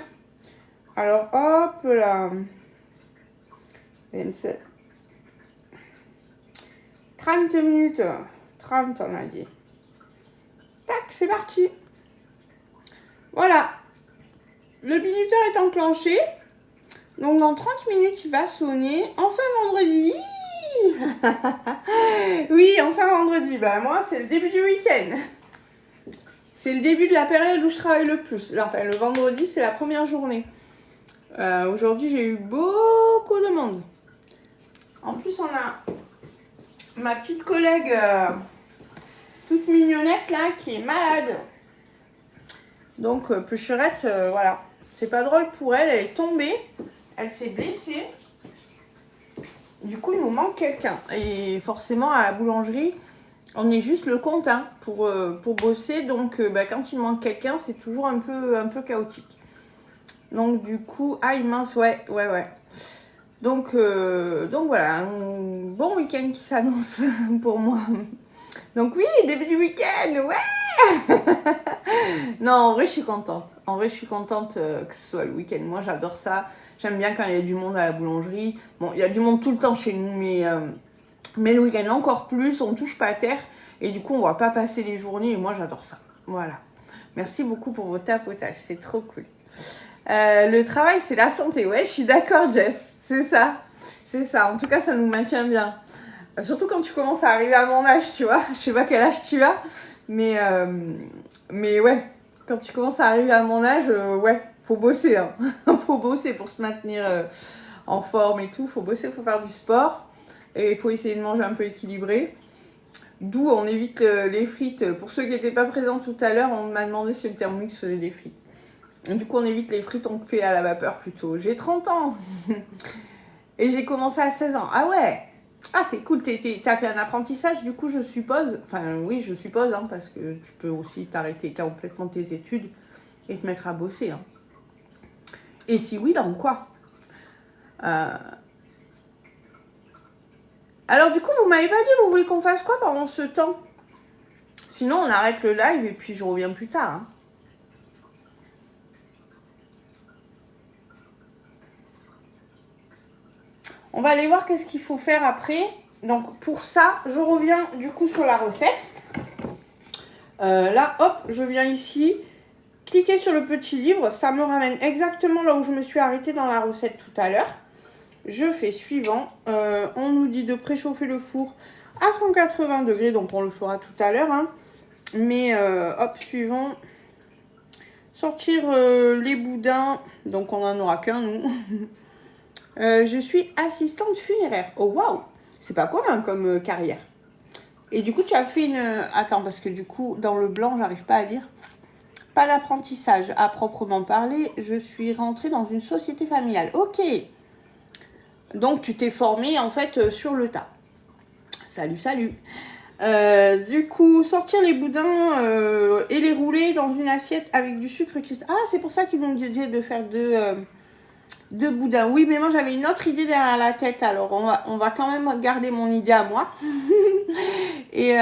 Alors, hop là. 27. 30 minutes. 30, on a dit. Tac, c'est parti. Voilà. Le minuteur est enclenché. Donc dans 30 minutes, il va sonner. Enfin vendredi. Oui, enfin vendredi. Bah moi, c'est le début du week-end. C'est le début de la période où je travaille le plus. Enfin, le vendredi, c'est la première journée. Aujourd'hui, j'ai eu beaucoup de monde. En plus, on a ma petite collègue toute mignonnette là qui est malade. Donc, Plucherette, voilà. C'est pas drôle pour elle. Elle est tombée. Elle s'est blessée. Du coup, il nous manque quelqu'un. Et forcément, à la boulangerie, on est juste le compte hein, pour bosser. Donc, quand il manque quelqu'un, c'est toujours un peu chaotique. Donc, du coup, aïe mince, ouais. Donc voilà, un bon week-end qui s'annonce pour moi. Donc oui, début du week-end, ouais. Non, en vrai, je suis contente. En vrai, je suis contente que ce soit le week-end. Moi, j'adore ça. J'aime bien quand il y a du monde à la boulangerie. Bon, il y a du monde tout le temps chez nous, mais le week-end encore plus. On touche pas à terre. Et du coup, on va pas passer les journées. Et moi, j'adore ça. Voilà. Merci beaucoup pour vos tapotages. C'est trop cool. Le travail, c'est la santé. Ouais, je suis d'accord, Jess. C'est ça. C'est ça. En tout cas, ça nous maintient bien. Surtout quand tu commences à arriver à mon âge, tu vois. Je sais pas quel âge tu as. Mais ouais, quand tu commences à arriver à mon âge, ouais, faut bosser. Hein. Faut bosser pour se maintenir en forme et tout. Faut bosser, faut faire du sport. Et il faut essayer de manger un peu équilibré. D'où on évite les frites. Pour ceux qui n'étaient pas présents tout à l'heure, on m'a demandé si le Thermomix faisait des frites. Du coup, on évite les frites, on fait à la vapeur plutôt. J'ai 30 ans. Et j'ai commencé à 16 ans. Ah ouais. Ah, c'est cool. T'as fait un apprentissage, du coup, je suppose. Enfin, oui, je suppose, hein, parce que tu peux aussi t'arrêter complètement tes études et te mettre à bosser. Hein. Et si oui, dans quoi Alors, du coup, vous m'avez pas dit, vous voulez qu'on fasse quoi pendant ce temps? Sinon, on arrête le live et puis je reviens plus tard. Hein. On va aller voir qu'est-ce qu'il faut faire après. Donc pour ça, je reviens du coup sur la recette. Là, hop, je viens ici, cliquer sur le petit livre. Ça me ramène exactement là où je me suis arrêtée dans la recette tout à l'heure. Je fais suivant. On nous dit de préchauffer le four à 180 degrés. Donc on le fera tout à l'heure. Hein. Mais hop, suivant. Sortir les boudins. Donc on n'en aura qu'un, nous. Je suis assistante funéraire. Oh waouh, c'est pas commun comme carrière. Et du coup, tu as fait une... Attends, parce que du coup, dans le blanc, j'arrive pas à lire. Pas d'apprentissage à proprement parler. Je suis rentrée dans une société familiale. Ok. Donc, tu t'es formée, en fait, sur le tas. Salut, salut. Du coup, sortir les boudins et les rouler dans une assiette avec du sucre cristallisé. Ah, c'est pour ça qu'ils m'ont dit de faire de boudin. Oui, mais moi j'avais une autre idée derrière la tête. Alors on va quand même garder mon idée à moi. et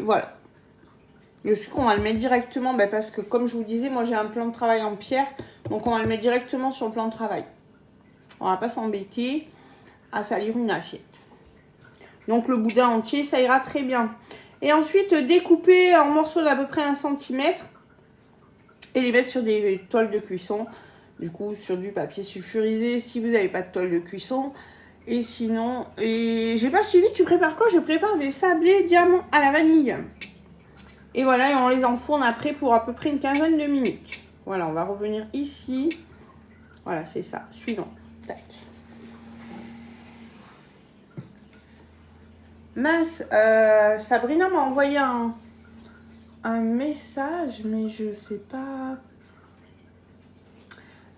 voilà. Le sucre, on va le mettre directement parce que comme je vous disais, moi j'ai un plan de travail en pierre. Donc on va le mettre directement sur le plan de travail. On va pas s'embêter à salir une assiette. Donc le boudin entier, ça ira très bien. Et ensuite découper en morceaux d'à peu près 1 cm et les mettre sur des toiles de cuisson. Du coup, sur du papier sulfurisé, si vous n'avez pas de toile de cuisson. Et sinon, j'ai pas suivi, tu prépares quoi? Je prépare des sablés diamants à la vanille. Et voilà, et on les enfourne après pour à peu près une quinzaine de minutes. Voilà, on va revenir ici. Voilà, c'est ça. Suivant. Tac. Mince, Sabrina m'a envoyé un message, mais je sais pas...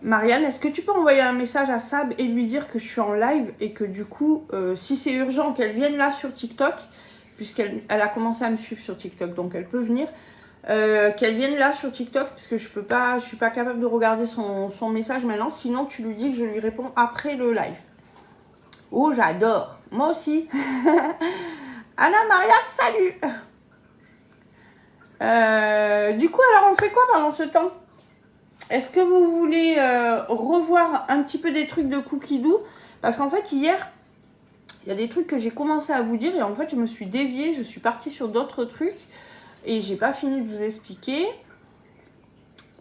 Marianne, est-ce que tu peux envoyer un message à Sab et lui dire que je suis en live et que du coup, si c'est urgent, qu'elle vienne là sur TikTok, puisqu'elle a commencé à me suivre sur TikTok, donc elle peut venir, qu'elle vienne là sur TikTok, parce que je suis pas capable de regarder son message maintenant, sinon tu lui dis que je lui réponds après le live. Oh, j'adore. Moi aussi. Anna Maria, salut. Du coup, alors on fait quoi pendant ce temps? Est-ce que vous voulez revoir un petit peu des trucs de cookies doux? Parce qu'en fait, hier, il y a des trucs que j'ai commencé à vous dire et en fait, je me suis déviée, je suis partie sur d'autres trucs et j'ai pas fini de vous expliquer.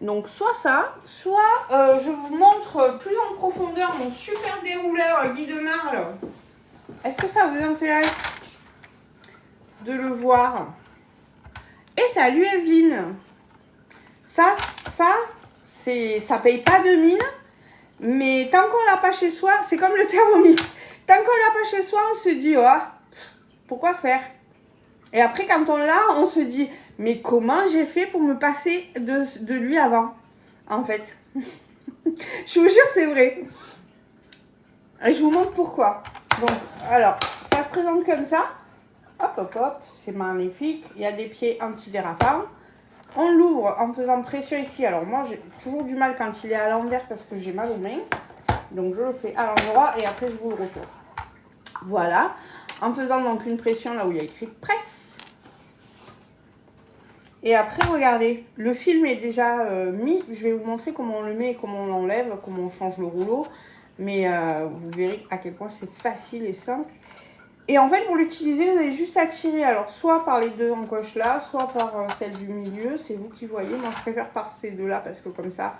Donc soit ça, soit je vous montre plus en profondeur mon super dérouleur Guy de Marle. Est-ce que ça vous intéresse de le voir? Et salut Evelyne. Ça paye pas de mine, mais tant qu'on l'a pas chez soi, c'est comme le Thermomix. Tant qu'on l'a pas chez soi, on se dit, oh, pourquoi faire? Et après, quand on l'a, on se dit, mais comment j'ai fait pour me passer de lui avant? En fait. Je vous jure, c'est vrai. Et je vous montre pourquoi. Donc, alors, ça se présente comme ça. Hop, hop, hop. C'est magnifique. Il y a des pieds antidérapants. On l'ouvre en faisant pression ici. Alors, moi, j'ai toujours du mal quand il est à l'envers parce que j'ai mal aux mains. Donc, je le fais à l'endroit et après, je vous le retourne. Voilà. En faisant donc une pression là où il y a écrit presse. Et après, regardez, le film est déjà mis. Je vais vous montrer comment on le met et comment on l'enlève, comment on change le rouleau. Mais vous verrez à quel point c'est facile et simple. Et en fait, pour l'utiliser, vous avez juste à tirer. Alors, soit par les deux encoches là, soit par celle du milieu. C'est vous qui voyez. Moi, je préfère par ces deux-là parce que comme ça,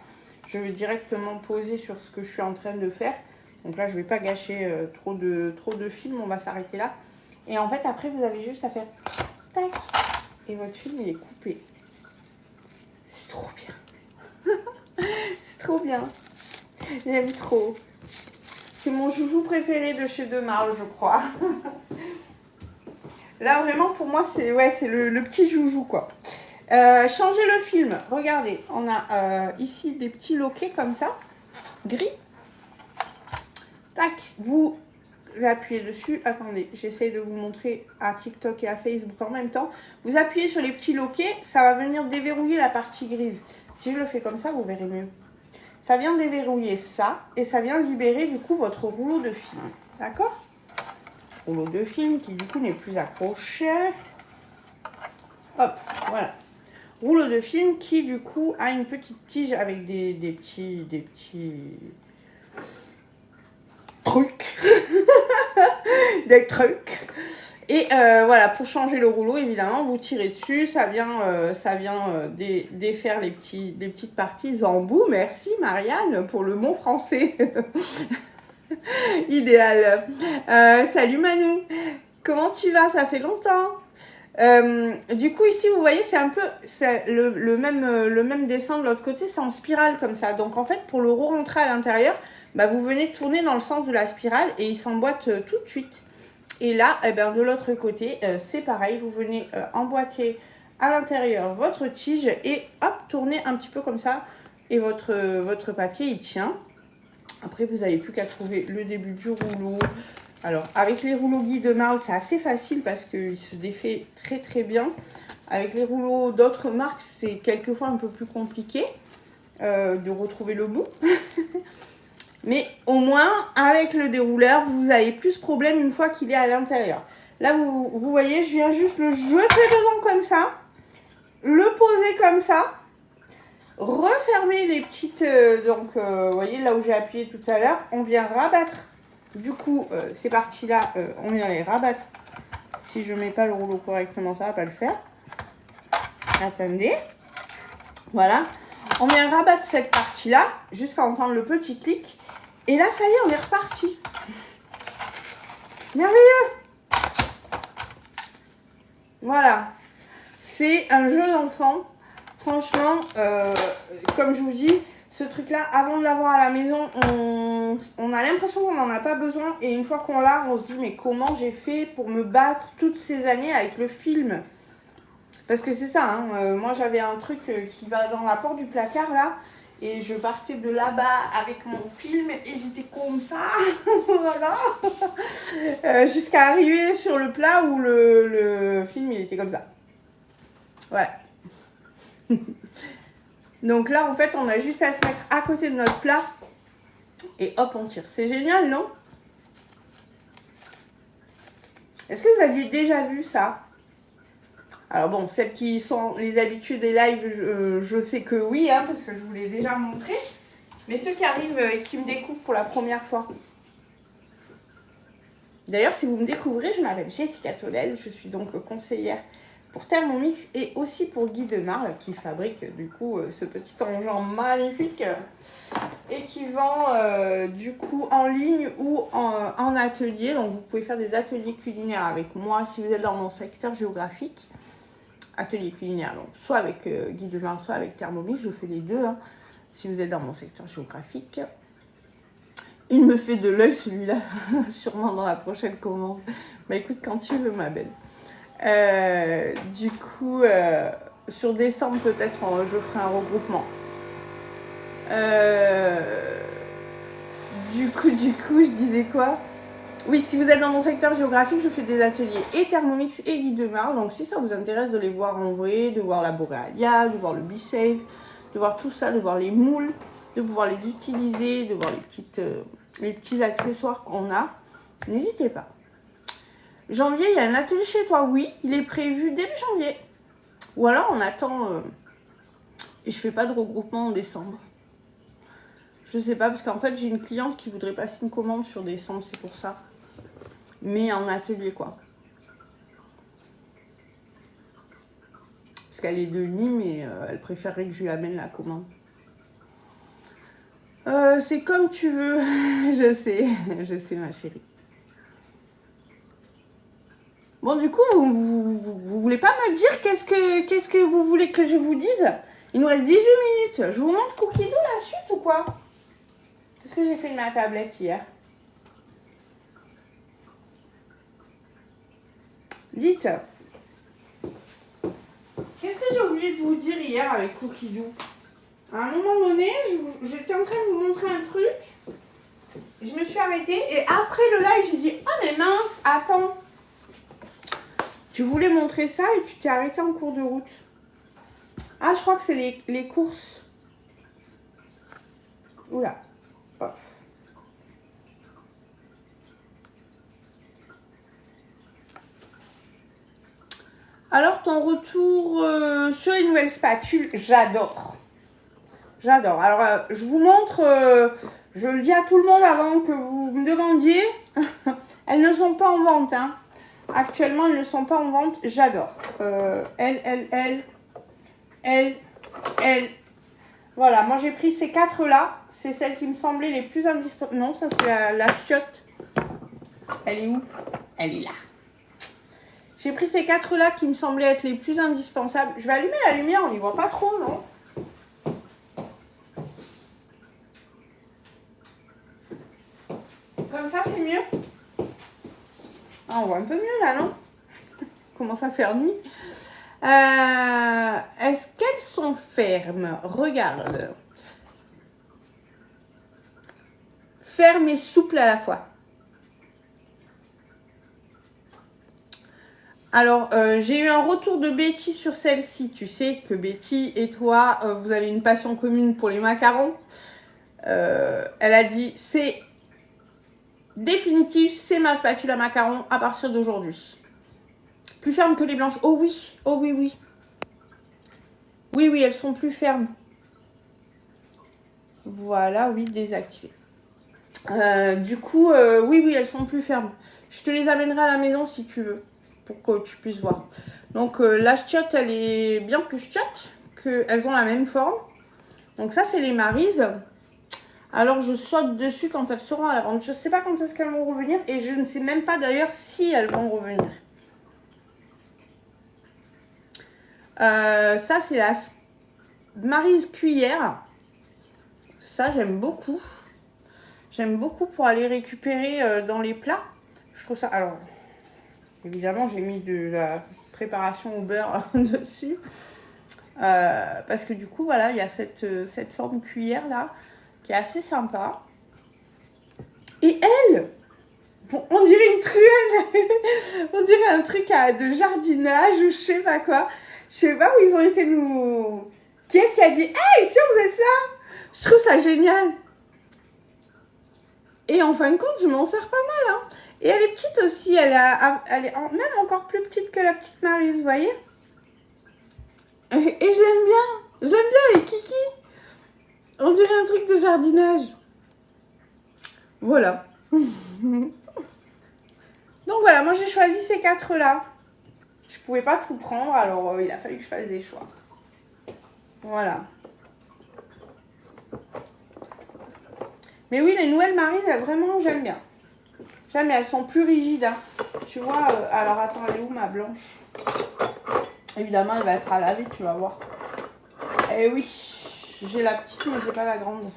je vais directement poser sur ce que je suis en train de faire. Donc là, je ne vais pas gâcher trop de film. On va s'arrêter là. Et en fait, après, vous avez juste à faire tac. Et votre film, il est coupé. C'est trop bien. C'est trop bien. J'aime trop. C'est mon joujou préféré de chez De Marle, je crois. Là, vraiment, pour moi, c'est le petit joujou, quoi. Changer le film. Regardez, on a ici des petits loquets comme ça, gris. Tac, vous appuyez dessus. Attendez, j'essaie de vous montrer à TikTok et à Facebook en même temps. Vous appuyez sur les petits loquets, ça va venir déverrouiller la partie grise. Si je le fais comme ça, vous verrez mieux. Ça vient déverrouiller ça et ça vient libérer du coup votre rouleau de film. D'accord? Rouleau de film qui du coup n'est plus accroché. Hop, voilà. Rouleau de film qui du coup a une petite tige avec des petits trucs. Des trucs. Et voilà, pour changer le rouleau, évidemment, vous tirez dessus, ça vient défaire les petites parties en bout. Merci Marianne pour le mot français. Idéal. Salut Manu, comment tu vas? Ça fait longtemps. Du coup, ici, vous voyez, c'est un peu le même dessin de l'autre côté, c'est en spirale comme ça. Donc, en fait, pour le re-rentrer à l'intérieur, bah, vous venez tourner dans le sens de la spirale et il s'emboîte tout de suite. Et là, eh ben, de l'autre côté, c'est pareil. Vous venez emboîter à l'intérieur votre tige et hop, tourner un petit peu comme ça. Et votre papier, il tient. Après, vous n'avez plus qu'à trouver le début du rouleau. Alors, avec les rouleaux Guy de Marle, c'est assez facile parce qu'il se défait très très bien. Avec les rouleaux d'autres marques, c'est quelquefois un peu plus compliqué de retrouver le bout. Mais au moins, avec le dérouleur, vous avez plus ce problème une fois qu'il est à l'intérieur. Là, vous voyez, je viens juste le jeter devant comme ça, le poser comme ça, refermer les petites... vous voyez, là où j'ai appuyé tout à l'heure, on vient rabattre. Du coup, ces parties-là, on vient les rabattre. Si je ne mets pas le rouleau correctement, ça ne va pas le faire. Attendez. Voilà. On vient rabattre cette partie-là jusqu'à entendre le petit clic. Et là, ça y est, on est reparti. Merveilleux. Voilà. C'est un jeu d'enfant. Franchement, comme je vous dis, ce truc-là, avant de l'avoir à la maison, on a l'impression qu'on n'en a pas besoin. Et une fois qu'on l'a, on se dit, mais comment j'ai fait pour me battre toutes ces années avec le film? Parce que c'est ça, hein, moi j'avais un truc qui va dans la porte du placard là. Et je partais de là-bas avec mon film et j'étais comme ça, voilà, jusqu'à arriver sur le plat où le film il était comme ça. Ouais. Donc là en fait on a juste à se mettre à côté de notre plat et hop on tire. C'est génial, non? Est-ce que vous aviez déjà vu ça? Alors bon, celles qui sont les habitués des lives, je sais que oui, hein, parce que je vous l'ai déjà montré. Mais ceux qui arrivent et qui me découvrent pour la première fois. D'ailleurs, si vous me découvrez, je m'appelle Jessica Tolel, je suis donc conseillère pour Thermomix et aussi pour Guy de Marle qui fabrique du coup ce petit engin magnifique et qui vend du coup en ligne ou en atelier. Donc vous pouvez faire des ateliers culinaires avec moi si vous êtes dans mon secteur géographique. Atelier culinaire, donc soit avec Guy de Marle, soit avec Thermomix, je fais les deux hein, si vous êtes dans mon secteur géographique. Il me fait de l'œil celui-là, sûrement dans la prochaine commande. Bah écoute, quand tu veux ma belle. Du coup, sur décembre peut-être, je ferai un regroupement. Du coup, je disais quoi? Oui, si vous êtes dans mon secteur géographique, je fais des ateliers et Thermomix et Guy de Marle. Donc si ça vous intéresse de les voir en vrai, de voir la Borealia, de voir le B-Safe, de voir tout ça, de voir les moules, de pouvoir les utiliser, de voir les petits accessoires qu'on a, n'hésitez pas. Janvier, il y a un atelier chez toi, oui, il est prévu début janvier. Ou alors on attend et je fais pas de regroupement en décembre. Je sais pas, parce qu'en fait j'ai une cliente qui voudrait passer une commande sur décembre, c'est pour ça. Mais en atelier quoi. Parce qu'elle est de Nîmes et elle préférerait que je lui amène la commande. C'est comme tu veux, je sais ma chérie. Bon du coup, vous voulez pas me dire qu'est-ce que vous voulez que je vous dise? Il nous reste 18 minutes. Je vous montre Cookie Doo la suite ou quoi? Qu'est-ce que j'ai fait de ma tablette hier? Dites. Qu'est-ce que j'ai oublié de vous dire hier avec Cookie Doo? À un moment donné, j'étais en train de vous montrer un truc. Je me suis arrêtée et après le live, j'ai dit « Oh mais mince, attends. Tu voulais montrer ça et tu t'es arrêtée en cours de route. » Ah, je crois que c'est les courses. Oula. Hop. Alors, ton retour sur les nouvelles spatules, j'adore. J'adore. Alors, je vous montre, je le dis à tout le monde avant que vous me demandiez. Elles ne sont pas en vente. Hein. Actuellement, elles ne sont pas en vente. J'adore. L. Voilà, moi j'ai pris ces 4-là. C'est celles qui me semblaient les plus indispensables. Non, ça c'est la chiotte. Elle est où? Elle est là. J'ai pris ces 4-là qui me semblaient être les plus indispensables. Je vais allumer la lumière, on n'y voit pas trop, non? Comme ça, c'est mieux. Ah, on voit un peu mieux là, non? Commence à faire nuit. Est-ce qu'elles sont fermes? Regarde. Fermes et souples à la fois. Alors, j'ai eu un retour de Betty sur celle-ci. Tu sais que Betty et toi, vous avez une passion commune pour les macarons. Elle a dit, c'est définitif, c'est ma spatule à macarons à partir d'aujourd'hui. Plus ferme que les blanches. Oh oui, oh oui, oui. Oui, oui, elles sont plus fermes. Voilà, oui, désactivées. Du coup, oui, oui, elles sont plus fermes. Je te les amènerai à la maison si tu veux, pour que tu puisses voir. Donc, la chiotte, elle est bien plus chiotte, qu'elles ont la même forme. Donc ça, c'est les Maryse. Alors, je saute dessus quand elles seront à la vente. Je ne sais pas quand est-ce qu'elles vont revenir, et je ne sais même pas d'ailleurs si elles vont revenir. Ça, c'est la Maryse cuillère. Ça, j'aime beaucoup. J'aime beaucoup pour aller récupérer dans les plats. Je trouve ça... Alors, évidemment, j'ai mis de la préparation au beurre dessus. Parce que du coup, voilà, il y a cette forme cuillère-là qui est assez sympa. Et elle, bon, on dirait une truelle. On dirait un truc de jardinage ou je sais pas quoi. Je sais pas où ils ont été nous... Qui est-ce qui a dit « Hey, si on faisait ça ?» Je trouve ça génial. Et en fin de compte, je m'en sers pas mal. Hein. Et elle est petite aussi. Elle est même encore plus petite que la petite Maryse, vous voyez. Et je l'aime bien. Je l'aime bien, elle est kiki. On dirait un truc de jardinage. Voilà. Donc voilà, moi j'ai choisi ces 4-là. Je pouvais pas tout prendre, alors il a fallu que je fasse des choix. Voilà. Mais oui, les nouvelles Maryse, vraiment, j'aime bien. J'aime bien, elles sont plus rigides. Hein. Tu vois, alors attends, elle est où ma blanche? Évidemment, elle va être à laver, tu vas voir. Eh oui, j'ai la petite, mais j'ai pas la grande.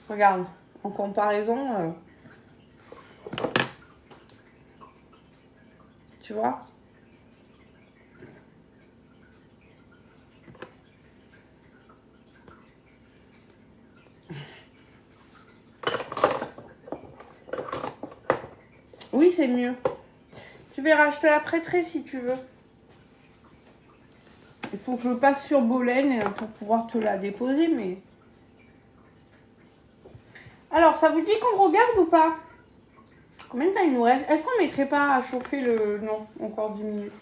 Regarde, en comparaison, tu vois. Oui, c'est mieux. Tu verras, je te la prêterai si tu veux. Il faut que je passe sur Bolène pour pouvoir te la déposer, mais... Alors, ça vous dit qu'on regarde ou pas? Combien de temps il nous reste? Est-ce qu'on mettrait pas à chauffer le... Non, encore 10 minutes.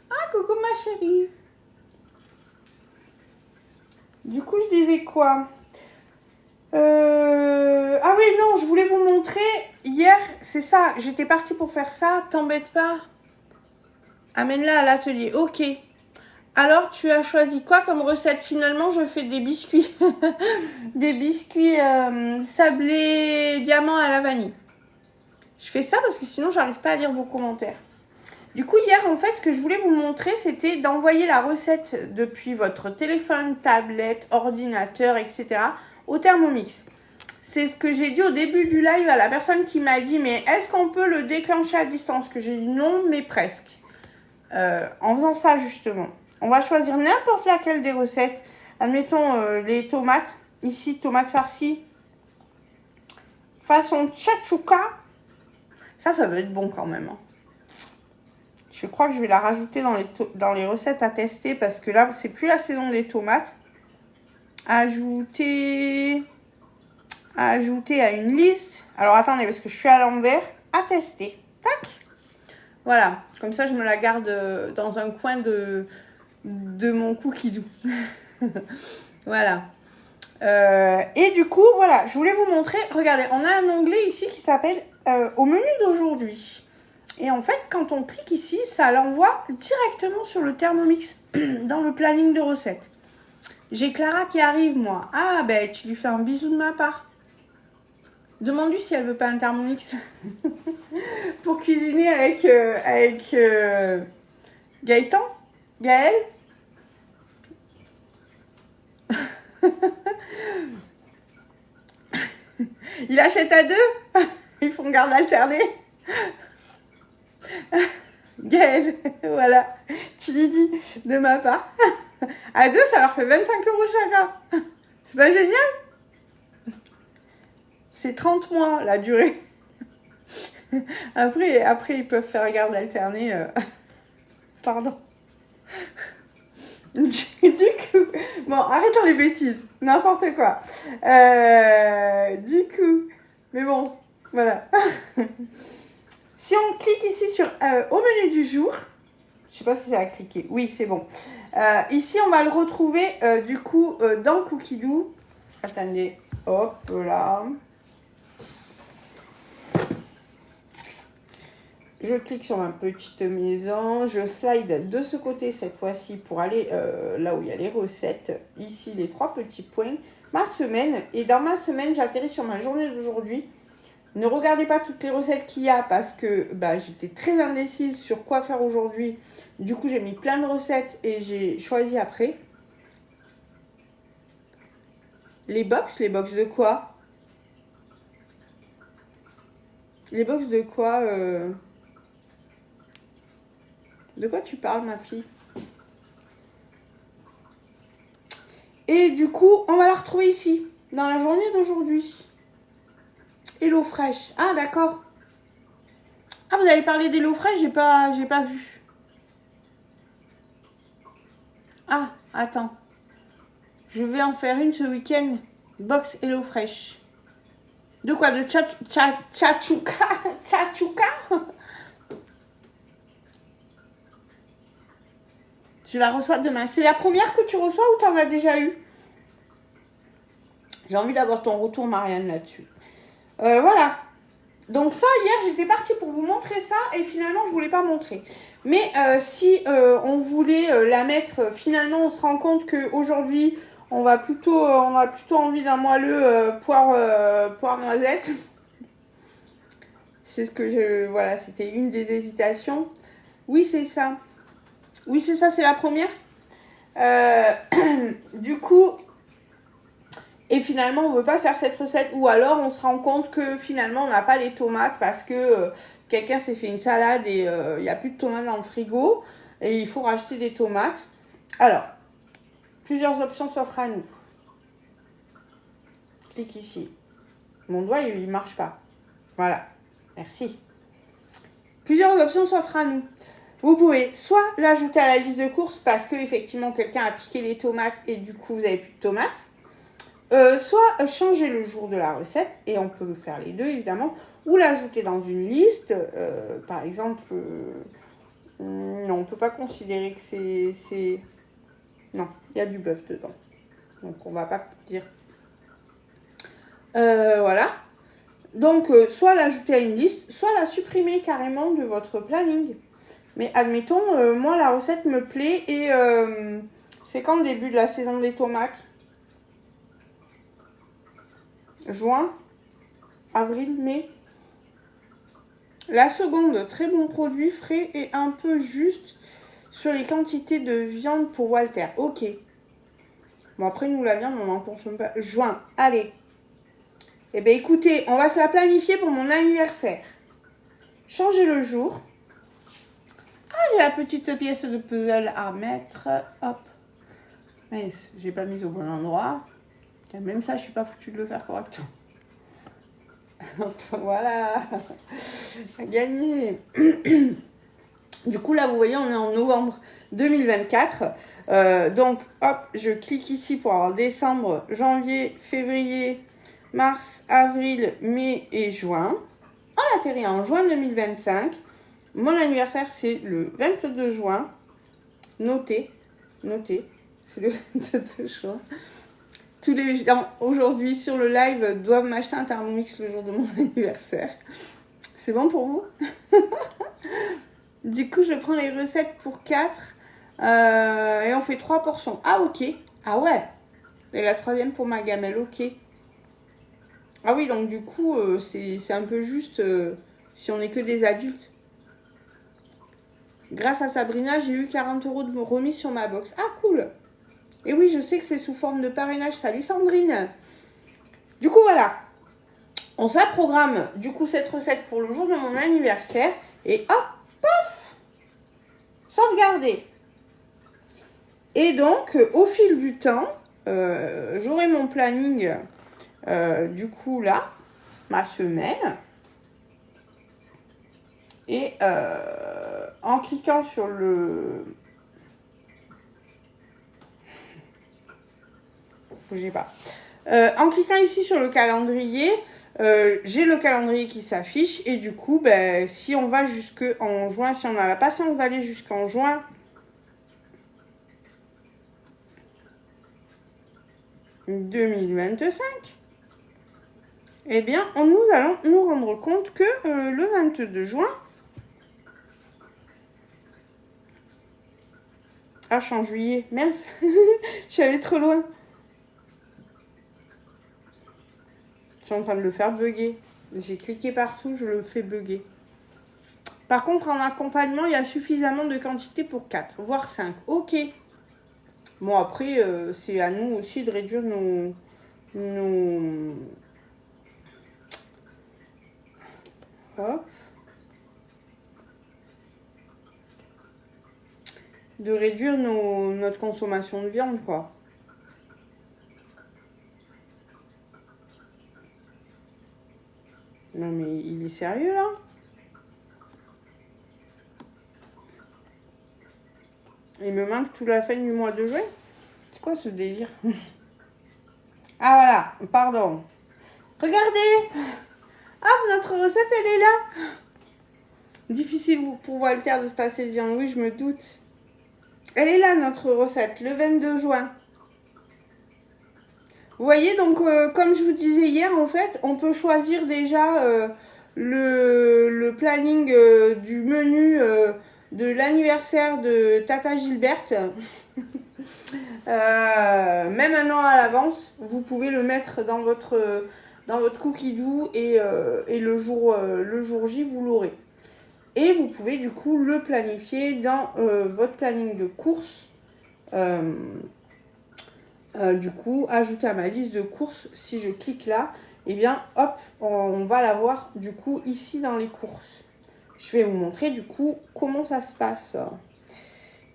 Ah, coucou ma chérie. Du coup, je disais quoi? Ah oui, non, je voulais vous montrer. Hier, c'est ça, j'étais partie pour faire ça. T'embête pas. Amène-la à l'atelier. Ok. Alors, tu as choisi quoi comme recette? Finalement, je fais des biscuits. Des biscuits sablés diamant à la vanille. Je fais ça parce que sinon, j'arrive pas à lire vos commentaires. Du coup, hier, en fait, ce que je voulais vous montrer, c'était d'envoyer la recette depuis votre téléphone, tablette, ordinateur, etc. au Thermomix. C'est ce que j'ai dit au début du live à la personne qui m'a dit « Mais est-ce qu'on peut le déclencher à distance ?» Que j'ai dit non, mais presque. En faisant ça, justement. On va choisir n'importe laquelle des recettes. Admettons les tomates. Ici, tomates farcies. Façon tchatchouka. Ça va être bon quand même. Hein. Je crois que je vais la rajouter dans les recettes à tester parce que là, c'est plus la saison des tomates. Ajouter à une liste. Alors, attendez, parce que je suis à l'envers. À tester. Tac. Voilà. Comme ça, je me la garde dans un coin de mon cookie doux. Voilà. Et du coup, voilà, je voulais vous montrer. Regardez, on a un onglet ici qui s'appelle au menu d'aujourd'hui. Et en fait, quand on clique ici, ça l'envoie directement sur le Thermomix dans le planning de recettes. J'ai Clara qui arrive, moi. Ah, ben, tu lui fais un bisou de ma part. Demande-lui si elle veut pas un Thermomix pour cuisiner avec Gaëtan, Gaël. Il achète à deux. Ils font garde alternée. Gaël, voilà. Tu lui dis de ma part. À deux, ça leur fait 25 € chacun. C'est pas génial? C'est 30 mois la durée. Après, ils peuvent faire garde alternée. Pardon. Du coup, bon, arrêtons les bêtises, n'importe quoi. Du coup, mais bon, voilà. Si on clique ici sur au menu du jour, je sais pas si ça a cliqué. Oui, c'est bon. Ici, on va le retrouver du coup dans Cookie Doux. Attendez, hop là. Je clique sur ma petite maison, je slide de ce côté cette fois-ci pour aller là où il y a les recettes. Ici, les 3 petits points. Ma semaine, et dans ma semaine, j'atterris sur ma journée d'aujourd'hui. Ne regardez pas toutes les recettes qu'il y a parce que j'étais très indécise sur quoi faire aujourd'hui. Du coup, j'ai mis plein de recettes et j'ai choisi après. Les box de quoi? Les box de quoi De quoi tu parles, ma fille? Et du coup, on va la retrouver ici, dans la journée d'aujourd'hui. Hello Fresh. Ah, d'accord. Ah, vous avez parlé d'Hello Fresh, j'ai pas vu. Ah, attends. Je vais en faire une ce week-end. Box Hello Fresh. De quoi? De tchatchouka? Tchatchouka? Je la reçois demain. C'est la première que tu reçois ou t'en as déjà eu? J'ai envie d'avoir ton retour, Marianne, là-dessus. Voilà. Donc ça, hier, j'étais partie pour vous montrer ça et finalement, je ne voulais pas montrer. Mais si on voulait la mettre, finalement, on se rend compte qu'aujourd'hui, on a plutôt envie d'un moelleux poire noisette. C'est ce que voilà, c'était une des hésitations. Oui, c'est ça. Oui, c'est ça, c'est la première. Du coup, et finalement, on ne veut pas faire cette recette. Ou alors, on se rend compte que finalement, on n'a pas les tomates parce que quelqu'un s'est fait une salade et il n'y a plus de tomates dans le frigo. Et il faut racheter des tomates. Alors, plusieurs options s'offrent à nous. Clique ici. Mon doigt, il ne marche pas. Voilà. Merci. Plusieurs options s'offrent à nous. Vous pouvez soit l'ajouter à la liste de courses parce que effectivement quelqu'un a piqué les tomates et du coup vous n'avez plus de tomates. Soit changer le jour de la recette, et on peut faire les deux évidemment, ou l'ajouter dans une liste. Par exemple, non, on ne peut pas considérer que c'est... Non, il y a du bœuf dedans. Donc on ne va pas dire... voilà. Donc, soit l'ajouter à une liste, soit la supprimer carrément de votre planning. Mais admettons, moi la recette me plaît et c'est quand le début de la saison des tomates? Juin, avril, mai. La seconde, très bon produit, frais et un peu juste sur les quantités de viande pour Walter. Ok. Bon, après, nous, la viande, on n'en consomme pas. Juin, allez. Eh bien, écoutez, on va se la planifier pour mon anniversaire. Changer le jour. Allez, la petite pièce de puzzle à mettre. Hop. Mais j'ai pas mis au bon endroit. Même ça, je suis pas foutue de le faire correctement. Voilà. Gagné. Du coup, là, vous voyez, on est en novembre 2024. Donc, hop, je clique ici pour avoir décembre, janvier, février, mars, avril, mai et juin. On atterrit en juin 2025. Mon anniversaire, c'est le 22 juin. Notez. C'est le 22 juin. Tous les gens aujourd'hui sur le live doivent m'acheter un Thermomix le jour de mon anniversaire. C'est bon pour vous? Du coup, je prends les recettes pour 4 et on fait 3 portions. Ah, ok. Ah ouais. Et la troisième pour ma gamelle, ok. Ah oui, donc du coup, c'est un peu juste si on n'est que des adultes. Grâce à Sabrina, j'ai eu 40 € de remise sur ma box. Ah, cool. Et oui, je sais que c'est sous forme de parrainage. Salut Sandrine. Du coup, voilà. On s'approgramme du coup cette recette pour le jour de mon anniversaire. Et hop, paf, sauvegarder. Et donc, au fil du temps, j'aurai mon planning, du coup là, ma semaine. Et en cliquant sur le... Bougez pas. En cliquant ici sur le calendrier, j'ai le calendrier qui s'affiche. Et du coup, ben, si on va jusqu'en juin, si on a la patience d'aller jusqu'en juin, « 2025 », eh bien, nous allons nous rendre compte que le 22 juin, ah, je suis en juillet, mince, je suis allée trop loin. Je suis en train de le faire bugger. J'ai cliqué partout, je le fais bugger. Par contre, en accompagnement, il y a suffisamment de quantité pour 4, voire 5. Ok. Bon, après, c'est à nous aussi de réduire nos... Hop. De réduire notre consommation de viande, quoi. Non, mais il est sérieux, là? Il me manque toute la fin du mois de juin. C'est quoi ce délire? Ah, voilà. Pardon. Regardez. Ah, notre recette, elle est là. Difficile pour Walter de se passer de viande. Oui, je me doute. Elle est là, notre recette, le 22 juin. Vous voyez, donc, comme je vous disais hier, en fait, on peut choisir déjà le planning du menu de l'anniversaire de Tata Gilberte. Même un an à l'avance, vous pouvez le mettre dans votre cookie doux et le jour J, vous l'aurez. Et vous pouvez du coup le planifier dans votre planning de courses. Du coup, ajouter à ma liste de courses, si je clique là, et bien hop, on va l'avoir du coup ici dans les courses. Je vais vous montrer du coup comment ça se passe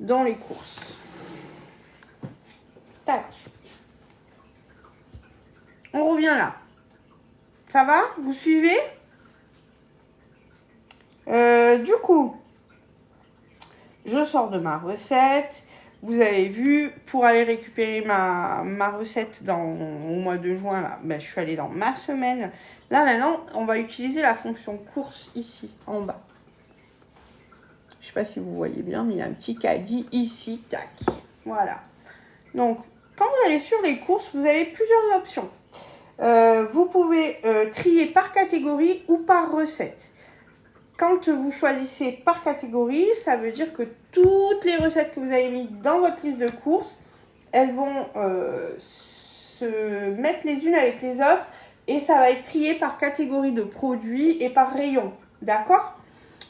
dans les courses. Tac. On revient là. Ça va? Vous suivez? Du coup, je sors de ma recette. Vous avez vu, pour aller récupérer ma recette au mois de juin, là, ben, je suis allée dans ma semaine. Là, maintenant, on va utiliser la fonction course ici, en bas. Je ne sais pas si vous voyez bien, mais il y a un petit caddie ici, tac. Voilà. Donc, quand vous allez sur les courses, vous avez plusieurs options. Vous pouvez trier par catégorie ou par recette. Quand vous choisissez par catégorie, ça veut dire que toutes les recettes que vous avez mises dans votre liste de courses, elles vont se mettre les unes avec les autres et ça va être trié par catégorie de produits et par rayon. D'accord?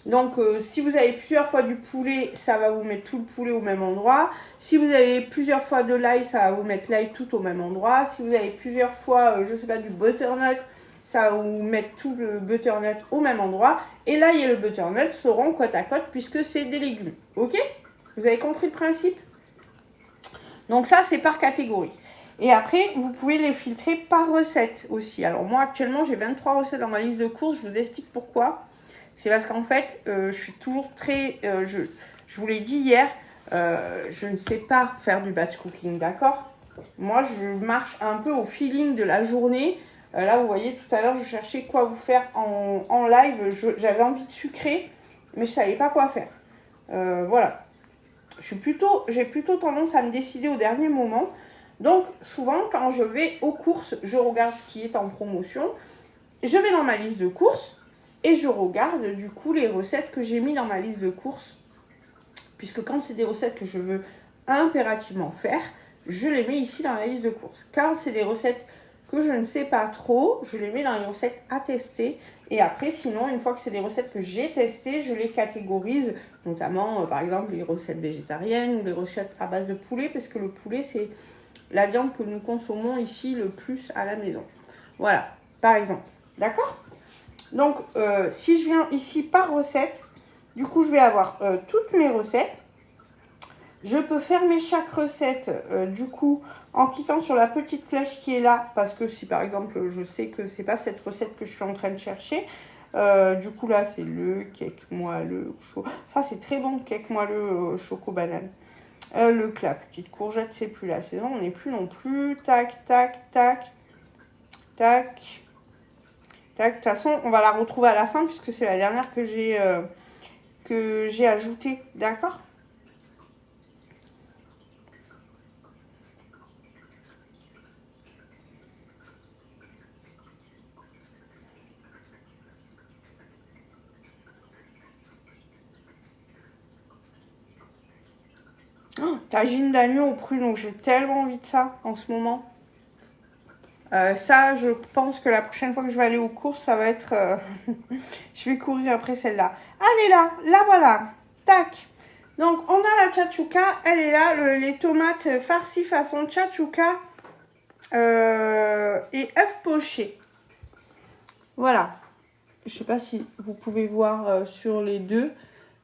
Donc, si vous avez plusieurs fois du poulet, ça va vous mettre tout le poulet au même endroit. Si vous avez plusieurs fois de l'ail, ça va vous mettre l'ail tout au même endroit. Si vous avez plusieurs fois, je ne sais pas, du butternut, ça va vous mettre tout le butternut au même endroit. Et l'ail et le butternut seront côte à côte puisque c'est des légumes. Ok? Vous avez compris le principe? Donc ça, c'est par catégorie. Et après, vous pouvez les filtrer par recette aussi. Alors moi, actuellement, j'ai 23 recettes dans ma liste de courses. Je vous explique pourquoi. C'est parce qu'en fait, je suis toujours très... je vous l'ai dit hier, je ne sais pas faire du batch cooking, d'accord? Moi, je marche un peu au feeling de la journée. Là, vous voyez, tout à l'heure, je cherchais quoi vous faire en live. J'avais envie de sucrer, mais je ne savais pas quoi faire. Voilà. J'ai plutôt tendance à me décider au dernier moment. Donc, souvent, quand je vais aux courses, je regarde ce qui est en promotion. Je vais dans ma liste de courses. Et je regarde du coup les recettes que j'ai mis dans ma liste de courses. Puisque quand c'est des recettes que je veux impérativement faire, je les mets ici dans la liste de courses. Quand c'est des recettes que je ne sais pas trop, je les mets dans les recettes à tester. Et après, sinon, une fois que c'est des recettes que j'ai testées, je les catégorise. Notamment, par exemple, les recettes végétariennes ou les recettes à base de poulet. Parce que le poulet, c'est la viande que nous consommons ici le plus à la maison. Voilà, par exemple. D'accord ? Donc, si je viens ici par recette, du coup, je vais avoir toutes mes recettes. Je peux fermer chaque recette, du coup, en cliquant sur la petite flèche qui est là. Parce que si, par exemple, je sais que c'est pas cette recette que je suis en train de chercher. Du coup, là, c'est le cake moelleux. Ça, c'est très bon, cake moelleux choco-banane. La petite courgette, c'est plus la saison. On n'est plus non plus. Tac, tac, tac, tac. De toute façon, on va la retrouver à la fin puisque c'est la dernière que j'ai ajoutée. D'accord? Oh, tagine d'agneau au pruneau. J'ai tellement envie de ça en ce moment. Ça, je pense que la prochaine fois que je vais aller aux courses, ça va être... je vais courir après celle-là. Elle est là, la voilà. Tac. Donc, on a la tchatchouka. Elle est là, les tomates farcies façon tchatchouka et œufs pochés. Voilà. Je ne sais pas si vous pouvez voir sur les deux.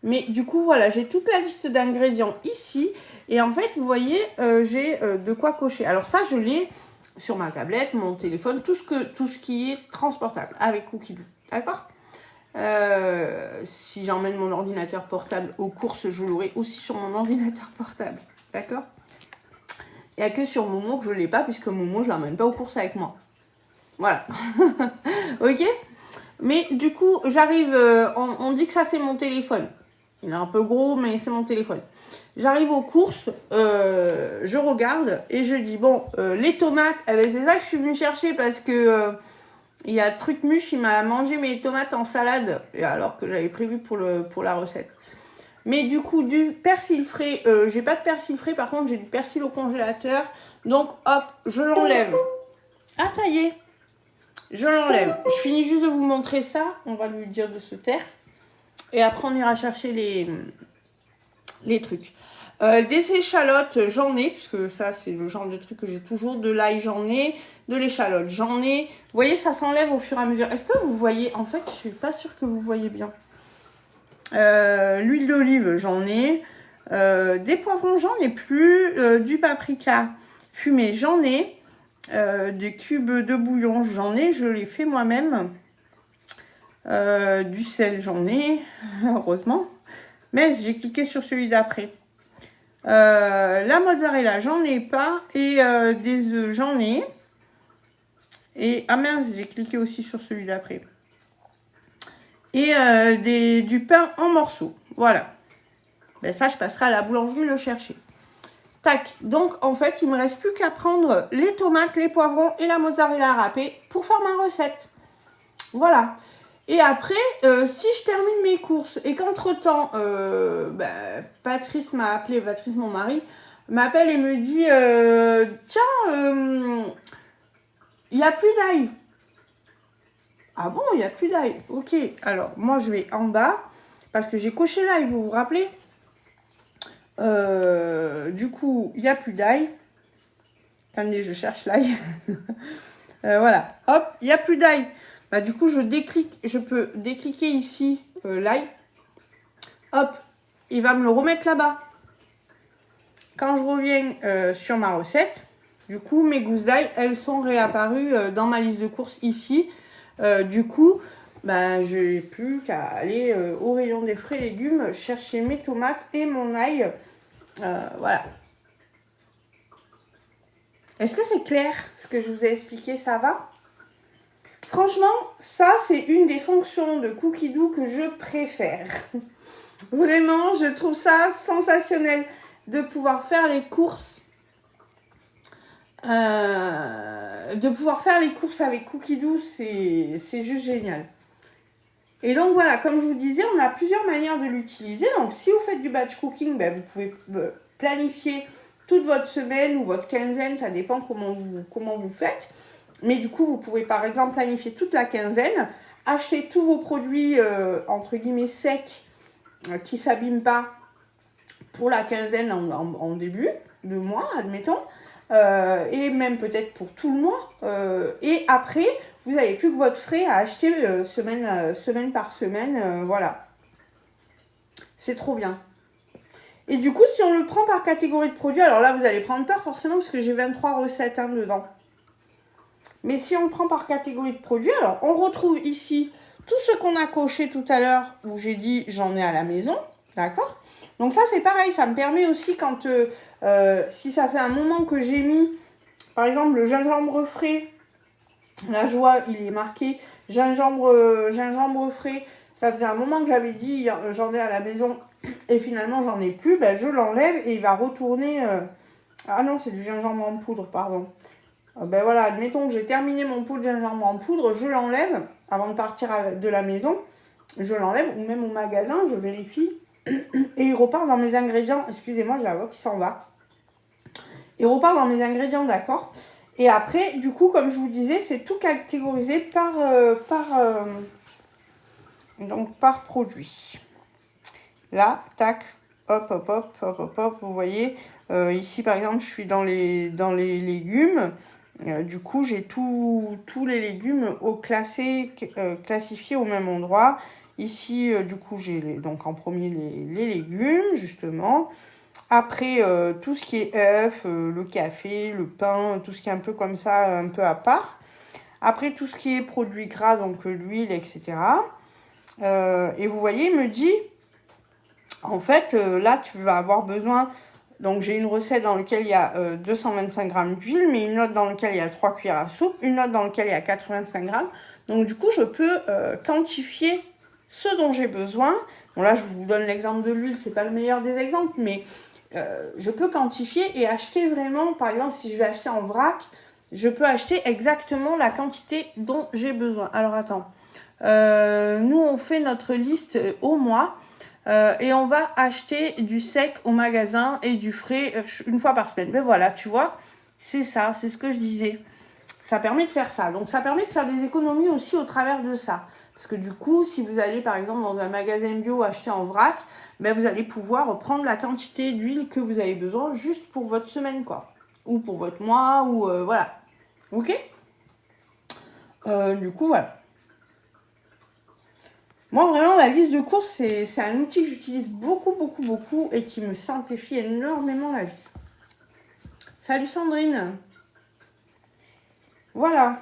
Mais du coup, voilà, j'ai toute la liste d'ingrédients ici. Et en fait, vous voyez, j'ai de quoi cocher. Alors ça, je l'ai... sur ma tablette, mon téléphone, tout ce qui est transportable avec Cookie Doux, d'accord? Si j'emmène mon ordinateur portable aux courses, je l'aurai aussi sur mon ordinateur portable, d'accord? Il n'y a que sur Momo que je ne l'ai pas, puisque Momo, je ne l'emmène pas aux courses avec moi. Voilà. Ok? Mais du coup, j'arrive, on dit que ça c'est mon téléphone. Il est un peu gros, mais c'est mon téléphone. J'arrive aux courses, je regarde et je dis, bon, les tomates, eh ben, c'est ça que je suis venue chercher parce que Il y a Trucmuche, il m'a mangé mes tomates en salade, alors que j'avais prévu pour la recette. Mais du coup, du persil frais, j'ai pas de persil frais, par contre j'ai du persil au congélateur. Donc hop, je l'enlève. Ah ça y est, je l'enlève. Je finis juste de vous montrer ça, on va lui dire de se taire. Et après on ira chercher les trucs. Des échalotes, j'en ai, puisque ça c'est le genre de truc que j'ai toujours. De l'ail, j'en ai. De l'échalote, j'en ai. Vous voyez, ça s'enlève au fur et à mesure. Est-ce que vous voyez? En fait, je suis pas sûre que vous voyez bien. L'huile d'olive, j'en ai. Des poivrons, j'en ai plus. Du paprika fumé, j'en ai. Des cubes de bouillon, j'en ai. Je l'ai fait moi-même. Du sel, j'en ai. Heureusement. Mais j'ai cliqué sur celui d'après. La mozzarella, j'en ai pas. Et des œufs, j'en ai. Et ah mince, j'ai cliqué aussi sur celui d'après. Et du pain en morceaux. Voilà. Ben ça, je passerai à la boulangerie le chercher. Tac. Donc, en fait, il me reste plus qu'à prendre les tomates, les poivrons et la mozzarella râpée pour faire ma recette. Voilà. Et après, si je termine mes courses et qu'entre-temps, Patrice m'a appelé, Patrice, mon mari, m'appelle et me dit tiens, il n'y a plus d'ail. Ah bon, il n'y a plus d'ail. Ok, alors moi je vais en bas parce que j'ai coché l'ail, vous vous rappelez? Du coup, il n'y a plus d'ail. Attendez, je cherche l'ail. Voilà, hop, il n'y a plus d'ail. Bah, du coup, je peux décliquer ici l'ail. Hop, il va me le remettre là-bas. Quand je reviens sur ma recette, du coup, mes gousses d'ail, elles sont réapparues dans ma liste de courses ici. Du coup, je n'ai plus qu'à aller au rayon des frais et légumes, chercher mes tomates et mon ail. Voilà. Est-ce que c'est clair ce que je vous ai expliqué? Ça va? Franchement, ça, c'est une des fonctions de Cookidoo que je préfère. Vraiment, je trouve ça sensationnel de pouvoir faire les courses. De pouvoir faire les courses avec Cookidoo, c'est juste génial. Et donc voilà, comme je vous disais, on a plusieurs manières de l'utiliser. Donc si vous faites du batch cooking, vous pouvez planifier toute votre semaine ou votre quinzaine, ça dépend comment vous faites. Mais du coup, vous pouvez par exemple planifier toute la quinzaine, acheter tous vos produits entre guillemets secs qui ne s'abîment pas pour la quinzaine en début de mois, admettons. Et même peut-être pour tout le mois. Et après, vous n'avez plus que votre frais à acheter semaine par semaine. Voilà. C'est trop bien. Et du coup, si on le prend par catégorie de produits, alors là, vous allez prendre peur forcément parce que j'ai 23 recettes dedans. Mais si on le prend par catégorie de produits, alors on retrouve ici tout ce qu'on a coché tout à l'heure où j'ai dit j'en ai à la maison. D'accord? Donc ça, c'est pareil. Ça me permet aussi quand... si ça fait un moment que j'ai mis, par exemple, le gingembre frais, là je vois, il est marqué gingembre frais, ça faisait un moment que j'avais dit j'en ai à la maison et finalement j'en ai plus, je l'enlève et il va retourner, ah non, c'est du gingembre en poudre, pardon. Voilà, admettons que j'ai terminé mon pot de gingembre en poudre, je l'enlève avant de partir de la maison, je l'enlève, ou même au magasin, je vérifie, et il repart dans mes ingrédients, excusez-moi, j'ai la voix qui s'en va. Il repart dans mes ingrédients, d'accord. Et après, du coup, comme je vous disais, c'est tout catégorisé par produit. Là, tac, hop, hop, hop, hop, hop, hop, vous voyez. Ici, par exemple, je suis dans les légumes. Du coup, j'ai tous les légumes classifiés au même endroit. Ici, du coup, j'ai donc en premier les légumes, justement. Après, tout ce qui est œufs, le café, le pain, tout ce qui est un peu comme ça, un peu à part. Après, tout ce qui est produits gras, donc l'huile, etc. Et vous voyez, il me dit, en fait, là, tu vas avoir besoin... Donc, j'ai une recette dans laquelle il y a 225 g d'huile, mais une autre dans laquelle il y a 3 cuillères à soupe, une autre dans laquelle il y a 85 g. Donc, du coup, je peux quantifier ce dont j'ai besoin. Bon, là, je vous donne l'exemple de l'huile, c'est pas le meilleur des exemples, mais... je peux quantifier et acheter vraiment, par exemple, si je vais acheter en vrac, je peux acheter exactement la quantité dont j'ai besoin. Alors attends, nous on fait notre liste au mois et on va acheter du sec au magasin et du frais une fois par semaine. Mais voilà, tu vois, c'est ça, c'est ce que je disais. Ça permet de faire ça. Donc ça permet de faire des économies aussi au travers de ça. Parce que du coup, si vous allez par exemple dans un magasin bio acheter en vrac, ben, vous allez pouvoir prendre la quantité d'huile que vous avez besoin juste pour votre semaine, quoi. Ou pour votre mois, ou voilà. Ok. Du coup, voilà. Moi, vraiment, la liste de courses, c'est un outil que j'utilise beaucoup et qui me simplifie énormément la vie. Salut Sandrine. Voilà.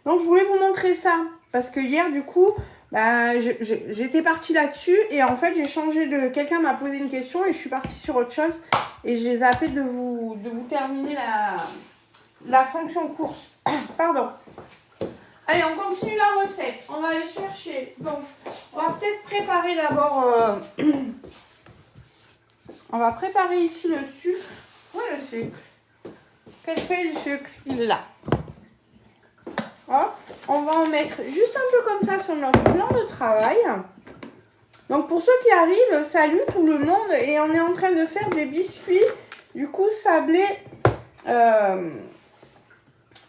Donc, je voulais vous montrer ça. Parce que hier, du coup, bah, j'étais partie là-dessus. Et en fait, j'ai changé de... Quelqu'un m'a posé une question et je suis partie sur autre chose. Et j'ai zappé de vous terminer la fonction course. Pardon. Allez, on continue la recette. On va aller chercher. Donc, on va peut-être préparer d'abord... On va préparer ici le sucre. Où est le sucre? Quelle feuille de sucre? Il est là. Hop. On va en mettre juste un peu comme ça sur notre plan de travail. Donc, pour ceux qui arrivent, salut tout le monde. Et on est en train de faire des biscuits, du coup, sablés...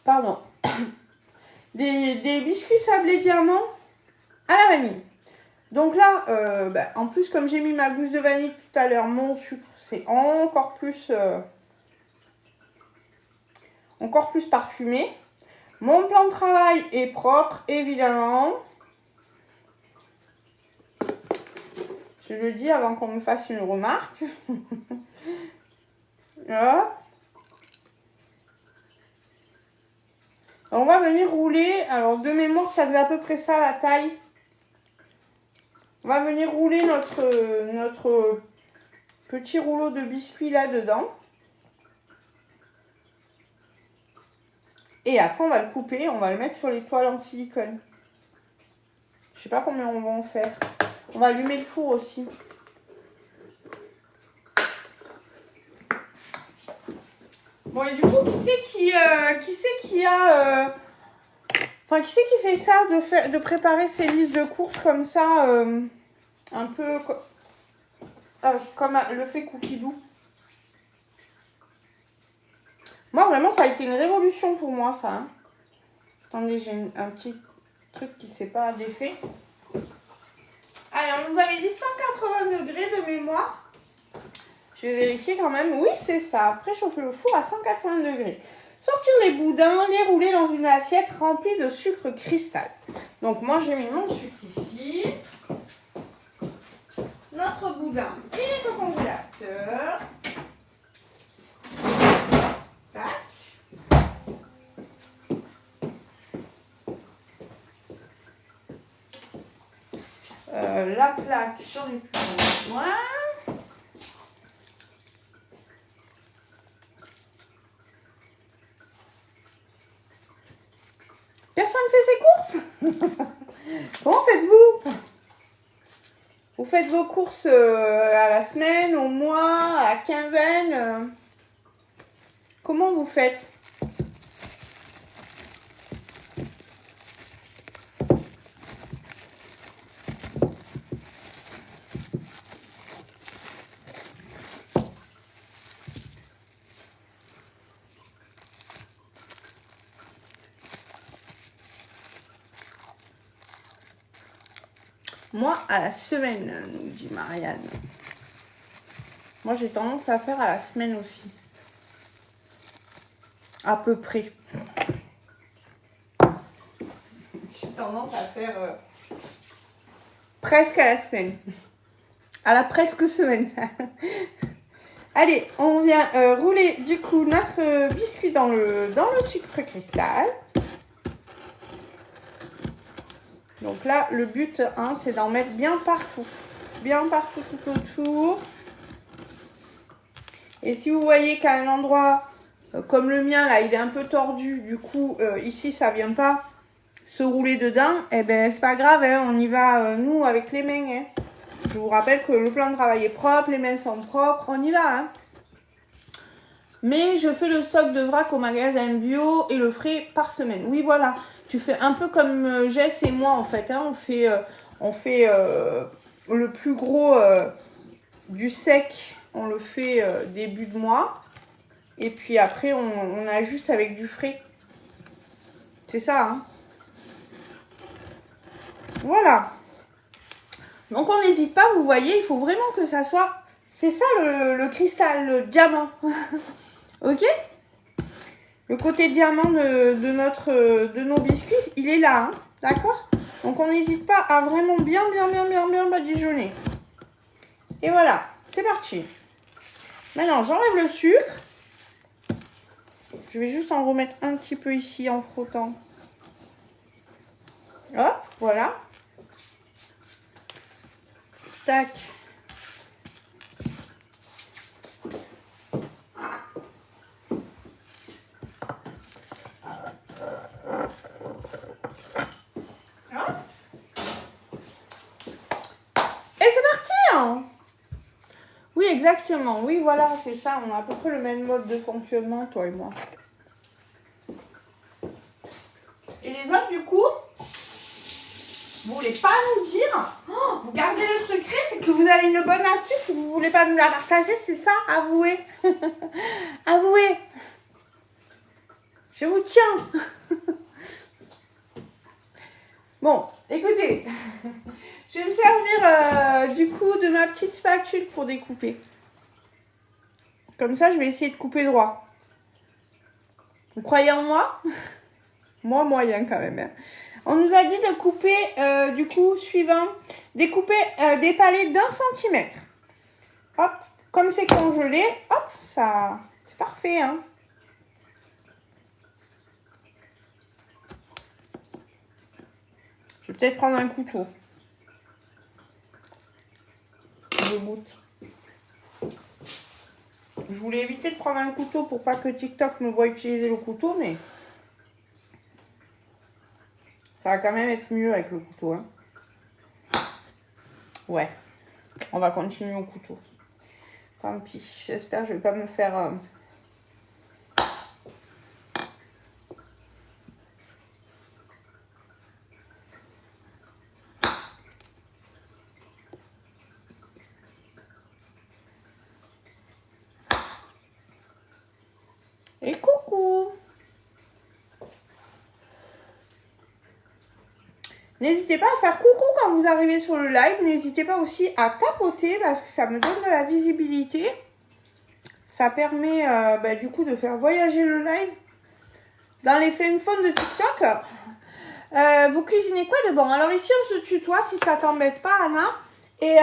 Pardon. Des biscuits sablés diamant à la vanille. Donc là, en plus, comme j'ai mis ma gousse de vanille tout à l'heure, mon sucre, c'est encore plus parfumé. Mon plan de travail est propre, évidemment. Je le dis avant qu'on me fasse une remarque. Là. On va venir rouler. Alors, de mémoire, ça faisait à peu près ça, la taille. On va venir rouler notre petit rouleau de biscuits là-dedans. Et après, on va le couper. On va le mettre sur les toiles en silicone. Je sais pas combien on va en faire. On va allumer le four aussi. Bon, et du coup, qui c'est qui fait ça, de préparer ces listes de courses comme ça, un peu comme le fait Cookie Doo. Moi, vraiment, ça a été une révolution pour moi, ça. Hein. Attendez, j'ai un petit truc qui ne s'est pas défait. Allez, on nous avait dit 180 degrés de mémoire. Je vais vérifier quand même. Oui, c'est ça. Préchauffer le four à 180 degrés. Sortir les boudins, les rouler dans une assiette remplie de sucre cristal. Donc, moi, j'ai mis mon sucre ici. Notre boudin, il est au congélateur. Tac. La plaque, j'en ai plus besoin. Personne ne fait ses courses? Comment faites-vous? Vous faites vos courses à la semaine, au mois, à la quinzaine? Comment vous faites? Moi, à la semaine, nous dit Marianne. Moi, j'ai tendance à faire à la semaine aussi. À peu près. J'ai tendance à faire presque à la semaine. À la presque semaine. Allez, on vient rouler du coup notre biscuit dans le sucre cristal. Donc là, le but, hein, c'est d'en mettre bien partout. Bien partout tout autour. Et si vous voyez qu'à un endroit, comme le mien, là, il est un peu tordu, du coup, ici, ça vient pas se rouler dedans, eh ben, c'est pas grave, hein, on y va, nous, avec les mains. Hein. Je vous rappelle que le plan de travail est propre, les mains sont propres, on y va. Hein. Mais je fais le stock de vrac au magasin bio et le ferai par semaine. Oui, voilà. Tu fais un peu comme Jess et moi, en fait. Hein. On fait le plus gros du sec. On le fait début de mois. Et puis après, on ajuste avec du frais. C'est ça, hein. Voilà. Donc, on n'hésite pas, vous voyez, il faut vraiment que ça soit... C'est ça le cristal, le diamant. Ok? Le côté diamant de nos biscuits, il est là, hein. D'accord? Donc, on n'hésite pas à vraiment bien badigeonner. Et voilà, c'est parti. Maintenant, j'enlève le sucre. Je vais juste en remettre un petit peu ici en frottant. Hop, voilà. Tac. Et c'est parti, hein. Oui, exactement. Oui, voilà, c'est ça. On a à peu près le même mode de fonctionnement, toi et moi. Et les autres, du coup, vous voulez pas nous dire, oh, vous gardez le secret, c'est que vous avez une bonne astuce et vous voulez pas nous la partager, c'est ça? Avouez. Avouez. Je vous tiens. Bon, écoutez, je vais me servir du coup de ma petite spatule pour découper. Comme ça, je vais essayer de couper droit. Vous croyez en moi? Moi, moyen quand même. Hein. On nous a dit de couper, du coup, suivant, découper des palets d'1 cm. Hop, comme c'est congelé, hop, ça, c'est parfait, hein. Je vais peut-être prendre un couteau. Je goûte. Je voulais éviter de prendre un couteau pour pas que TikTok me voie utiliser le couteau, mais ça va quand même être mieux avec le couteau. Hein. Ouais, on va continuer au couteau. Tant pis, j'espère que je vais pas me faire... Et coucou! N'hésitez pas à faire coucou quand vous arrivez sur le live. N'hésitez pas aussi à tapoter parce que ça me donne de la visibilité. Ça permet du coup de faire voyager le live dans les phones de TikTok. Vous cuisinez quoi de bon? Alors ici on se tutoie si ça t'embête pas, Anna. Et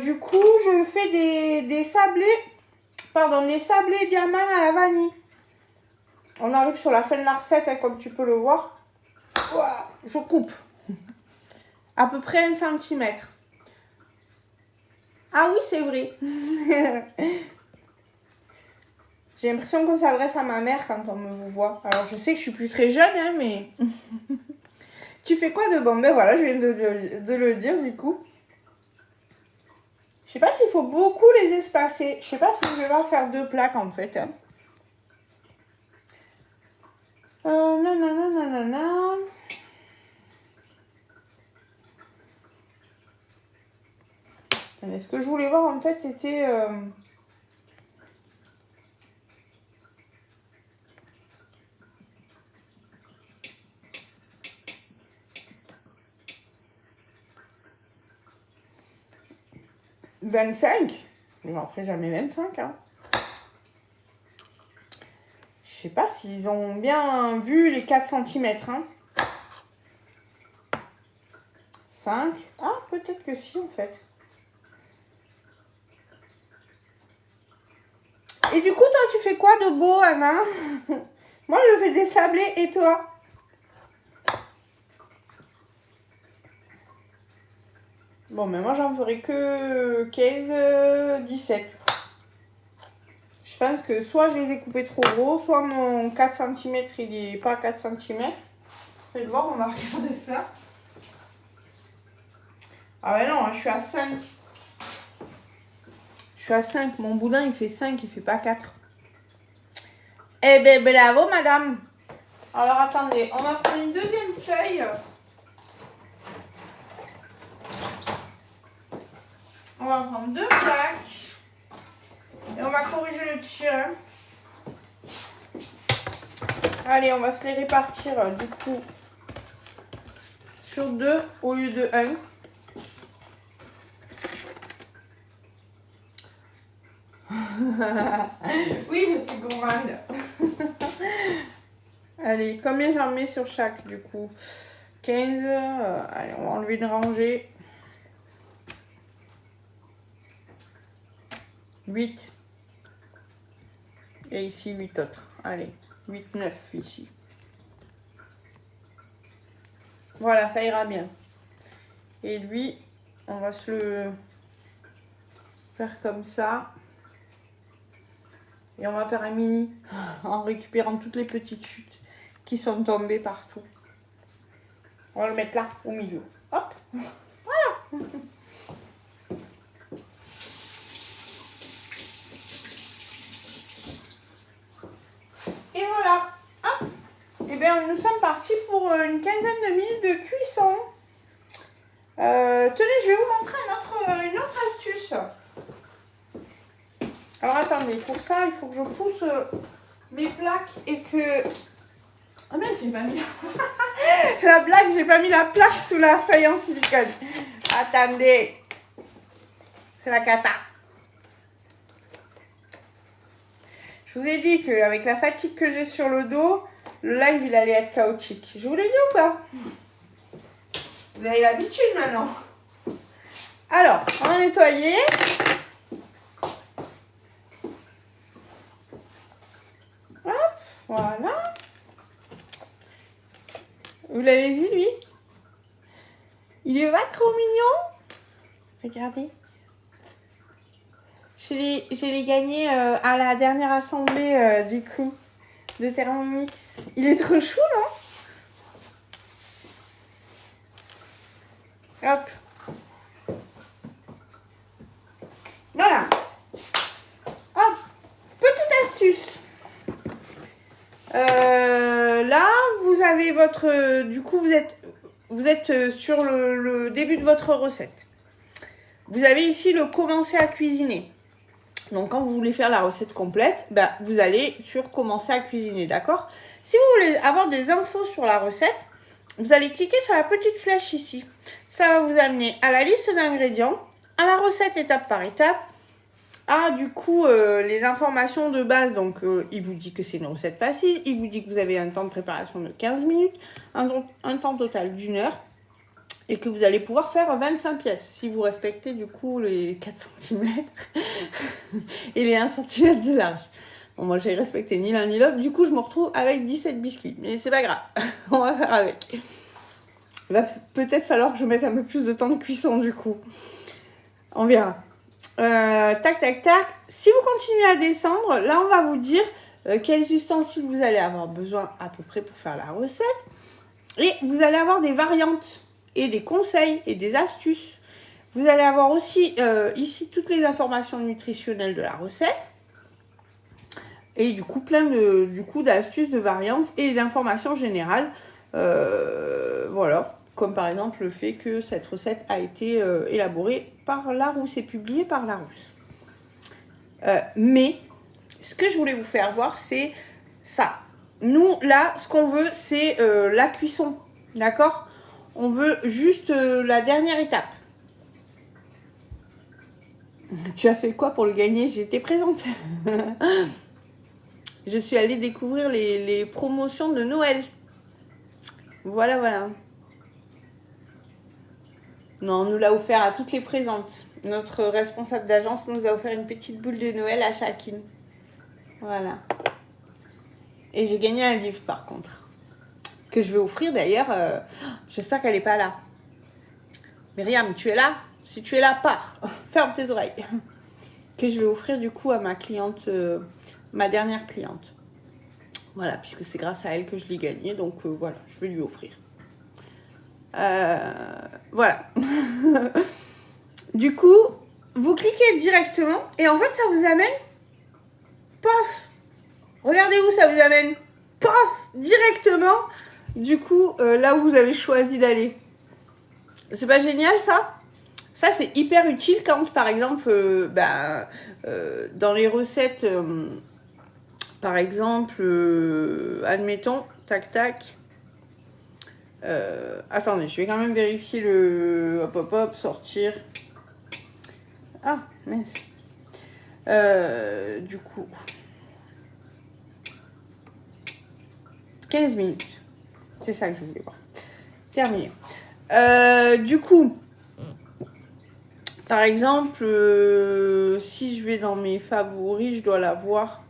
du coup je fais des sablés diamants à la vanille. On arrive sur la fin de la recette, hein, comme tu peux le voir. Ouah, je coupe. À peu près 1 cm. Ah oui, c'est vrai. J'ai l'impression qu'on s'adresse à ma mère quand on me voit. Alors, je sais que je suis plus très jeune, hein, mais... Tu fais quoi de bon? Ben voilà, je viens de le dire, du coup. Je sais pas s'il faut beaucoup les espacer. Je sais pas si je vais pas faire 2 plaques, en fait. Hein. Nanana. Ce que je voulais voir, en fait, c'était... 25. Je n'en ferai jamais 25. Hein. Je sais pas s'ils ont bien vu les 4 cm. Hein. 5. Ah, peut-être que si, en fait. Et du coup, toi, tu fais quoi de beau, Anna? Moi, je fais des sablés, et toi? Bon, mais moi, j'en ferai que 15, 17. Je pense que soit je les ai coupés trop gros, soit mon 4 cm, il est pas 4 cm. Faites voir, on va regarder ça. Ah ben non, je suis à 5. Je suis à 5. Mon boudin, il fait 5, il fait pas 4. Eh ben bravo madame. Alors attendez, on va prendre une deuxième feuille. On va prendre 2 plaques. Et on va corriger le tir. Allez, on va se les répartir du coup sur 2 au lieu de 1. Oui, je suis gourmande. Allez, combien j'en mets sur chaque du coup? 15. Allez, on va enlever une rangée. 8. Et ici 8 autres. Allez, 8, 9 ici. Voilà, ça ira bien. Et lui, on va se le faire comme ça. Et on va faire un mini en récupérant toutes les petites chutes qui sont tombées partout. On va le mettre là, au milieu. Hop, voilà. Et voilà. Hop. Et bien, nous sommes partis pour une quinzaine de minutes de cuisson. Tenez, je vais vous montrer une autre astuce. Alors attendez, pour ça, il faut que je pousse mes plaques et que... Ah mais j'ai pas mis la blague, j'ai pas mis la plaque sous la feuille en silicone. Attendez, c'est la cata. Je vous ai dit qu'avec la fatigue que j'ai sur le dos, le live il allait être chaotique. Je vous l'ai dit ou pas? Vous avez l'habitude maintenant. Alors, on va nettoyer. Hop, voilà. Vous l'avez vu lui? Il est pas trop mignon. Regardez. Je l'ai gagné à la dernière assemblée du coup de Thermomix. Il est trop chou, non? Hop. Voilà. Hop. Petite astuce. Là, vous avez votre... du coup, vous êtes sur le début de votre recette. Vous avez ici le commencer à cuisiner. Donc, quand vous voulez faire la recette complète, bah, vous allez sur commencer à cuisiner, d'accord? Si vous voulez avoir des infos sur la recette, vous allez cliquer sur la petite flèche ici. Ça va vous amener à la liste d'ingrédients, à la recette étape par étape, à du coup les informations de base. Donc, il vous dit que c'est une recette facile, il vous dit que vous avez un temps de préparation de 15 minutes, un temps total d'1 heure. Et que vous allez pouvoir faire 25 pièces si vous respectez du coup les 4 cm et les 1 cm de large. Bon, moi j'ai respecté ni l'un ni l'autre, du coup je me retrouve avec 17 biscuits. Mais c'est pas grave, on va faire avec. Il va peut-être falloir que je mette un peu plus de temps de cuisson du coup. On verra. Tac, tac, tac. Si vous continuez à descendre, là on va vous dire quels ustensiles vous allez avoir besoin à peu près pour faire la recette. Et vous allez avoir des variantes et des conseils et des astuces. Vous allez avoir aussi ici toutes les informations nutritionnelles de la recette. Et du coup, plein d'astuces, de variantes et d'informations générales. Voilà. Comme par exemple le fait que cette recette a été élaborée par Larousse et publiée par Larousse. Mais ce que je voulais vous faire voir, c'est ça. Nous, là, ce qu'on veut, c'est la cuisson. D'accord ? On veut juste la dernière étape. Tu as fait quoi pour le gagner? J'étais présente. Je suis allée découvrir les promotions de Noël. Voilà, voilà. Non, on nous l'a offert à toutes les présentes. Notre responsable d'agence nous a offert une petite boule de Noël à chacune. Voilà. Et j'ai gagné un livre par contre. Que je vais offrir d'ailleurs. J'espère qu'elle n'est pas là. Myriam, tu es là? Si tu es là, pars. Ferme tes oreilles. Que je vais offrir du coup à ma cliente, ma dernière cliente. Voilà, puisque c'est grâce à elle que je l'ai gagné. Donc voilà, je vais lui offrir. Voilà. Du coup, vous cliquez directement et en fait, ça vous amène, pof, Regardez où ça vous amène. Paf, directement, du coup, là où vous avez choisi d'aller. C'est pas génial, ça? Ça, c'est hyper utile quand, par exemple, dans les recettes, par exemple, admettons, tac, tac. Attendez, je vais quand même vérifier le... Hop, hop, hop, sortir. Ah, mince. Du coup... 15 minutes. C'est ça que je voulais voir. Terminé. Du coup... Par exemple, si je vais dans mes favoris, je dois la voir.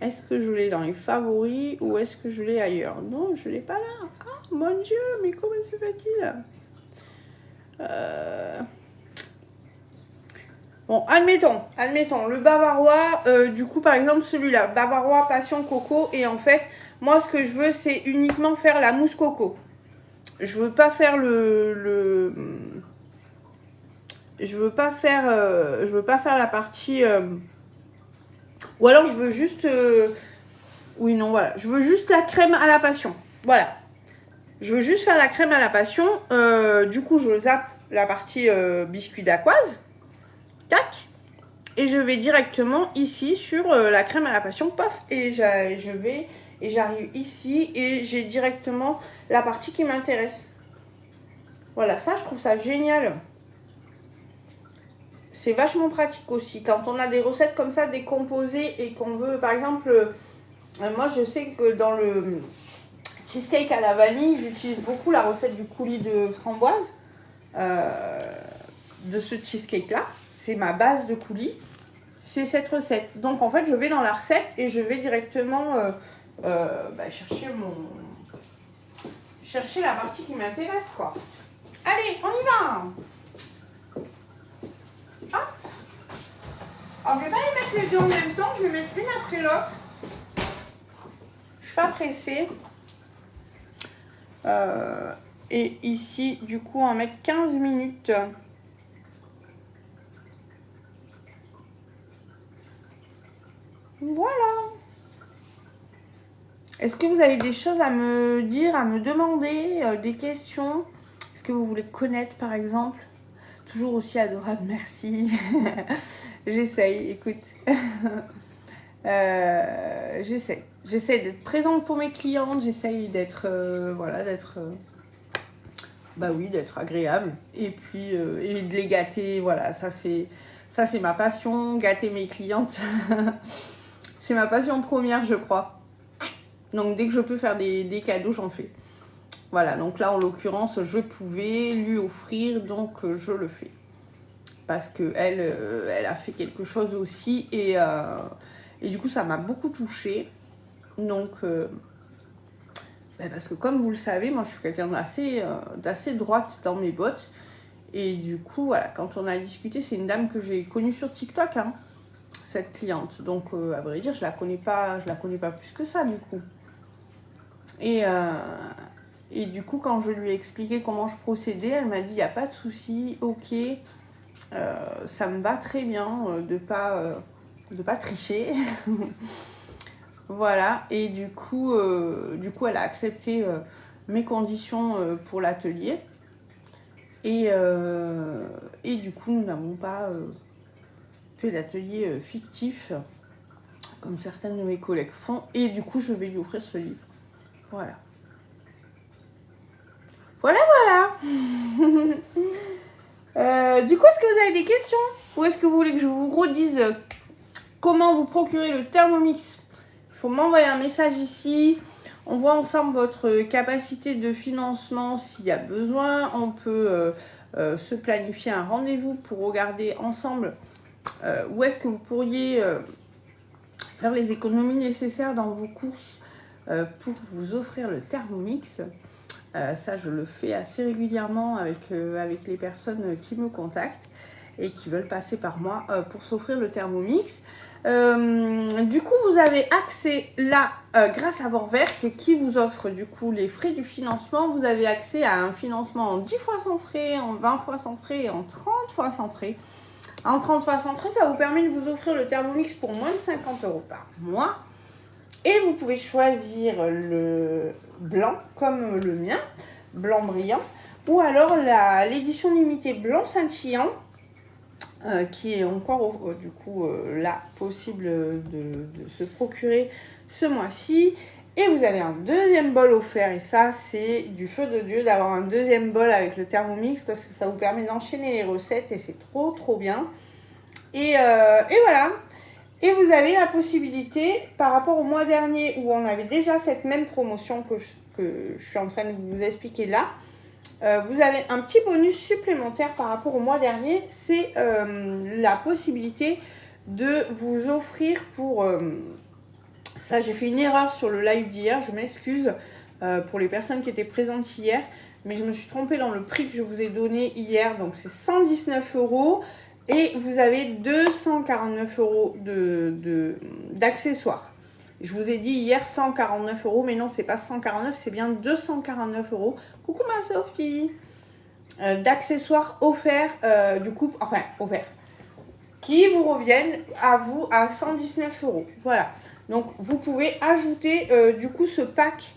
Est-ce que je l'ai dans les favoris ou est-ce que je l'ai ailleurs? Non, je l'ai pas là. Oh mon Dieu, mais comment se fait-il? Bon, admettons, le bavarois, du coup, par exemple, celui-là, bavarois passion coco. Et en fait, moi, ce que je veux, c'est uniquement faire la mousse coco. Je veux pas faire je veux pas faire la partie ou alors je veux juste oui non voilà, je veux juste la crème à la passion. Voilà. Je veux juste faire la crème à la passion. Du coup, je zappe la partie biscuit d'aquoise. Tac. Et je vais directement ici sur la crème à la passion. Paf. Et j'arrive ici et j'ai directement la partie qui m'intéresse. Voilà, ça, je trouve ça génial. C'est vachement pratique aussi. Quand on a des recettes comme ça décomposées et qu'on veut, par exemple, moi, je sais que dans le cheesecake à la vanille, j'utilise beaucoup la recette du coulis de framboise. De ce cheesecake-là. C'est ma base de coulis. C'est cette recette. Donc, en fait, je vais dans la recette et je vais directement chercher la partie qui m'intéresse, quoi. Allez, on y va. Ah. Alors, je vais pas les mettre les deux en même temps. Je vais mettre une après l'autre. Je suis pas pressée. Et ici, du coup, on va mettre 15 minutes. Voilà. Est-ce que vous avez des choses à me dire, à me demander, des questions? Est-ce que vous voulez connaître, par exemple? Toujours aussi adorable, merci. J'essaye, écoute. J'essaie d'être présente pour mes clientes, j'essaye d'être, d'être agréable. Et puis, et de les gâter, voilà, ça c'est ma passion, gâter mes clientes. C'est ma passion première, je crois. Donc, dès que je peux faire des cadeaux, j'en fais. Voilà, donc là, en l'occurrence, je pouvais lui offrir, donc je le fais. Parce qu'elle elle a fait quelque chose aussi. Et du coup, ça m'a beaucoup touchée. Donc, parce que comme vous le savez, moi, je suis quelqu'un d'assez droite dans mes bottes. Et du coup, voilà, quand on a discuté, c'est une dame que j'ai connue sur TikTok, hein, cette cliente. Donc, à vrai dire, je la connais pas plus que ça, du coup. Et du coup, quand je lui ai expliqué comment je procédais, elle m'a dit, il n'y a pas de souci, ok, ça me va très bien de pas tricher. Voilà, et du coup, elle a accepté mes conditions pour l'atelier. Et du coup, nous n'avons pas fait d'atelier fictif, comme certaines de mes collègues font. Et du coup, je vais lui offrir ce livre. Voilà. Voilà. Du coup, est-ce que vous avez des questions? Ou est-ce que vous voulez que je vous redise comment vous procurer le Thermomix? Il faut m'envoyer un message ici. On voit ensemble votre capacité de financement s'il y a besoin. On peut se planifier un rendez-vous pour regarder ensemble où est-ce que vous pourriez faire les économies nécessaires dans vos courses pour vous offrir le Thermomix. Ça, je le fais assez régulièrement avec les personnes qui me contactent et qui veulent passer par moi pour s'offrir le Thermomix. Du coup, vous avez accès là, grâce à Vorwerk, qui vous offre du coup les frais du financement. Vous avez accès à un financement en 10 fois sans frais, en 20 fois sans frais et en 30 fois sans frais. En 33 centrés, ça vous permet de vous offrir le Thermomix pour moins de 50 € par mois. Et vous pouvez choisir le blanc, comme le mien, blanc brillant, ou alors l'édition limitée blanc scintillant, qui est encore du coup là possible de se procurer ce mois-ci. Et vous avez un deuxième bol offert, et ça c'est du feu de Dieu d'avoir un deuxième bol avec le Thermomix, parce que ça vous permet d'enchaîner les recettes et c'est trop bien. Et voilà. Et vous avez la possibilité, par rapport au mois dernier où on avait déjà cette même promotion que je suis en train de vous expliquer là, vous avez un petit bonus supplémentaire par rapport au mois dernier, c'est la possibilité de vous offrir pour... ça, j'ai fait une erreur sur le live d'hier, je m'excuse pour les personnes qui étaient présentes hier, mais je me suis trompée dans le prix que je vous ai donné hier, donc c'est 119 € et vous avez 249 € d'accessoires. Je vous ai dit hier 149 €, mais non, c'est pas 149, c'est bien 249 €. Coucou ma Sophie, d'accessoires offerts, du coup, enfin offerts, qui vous reviennent à vous à 119 €. Voilà. Donc, vous pouvez ajouter du coup ce pack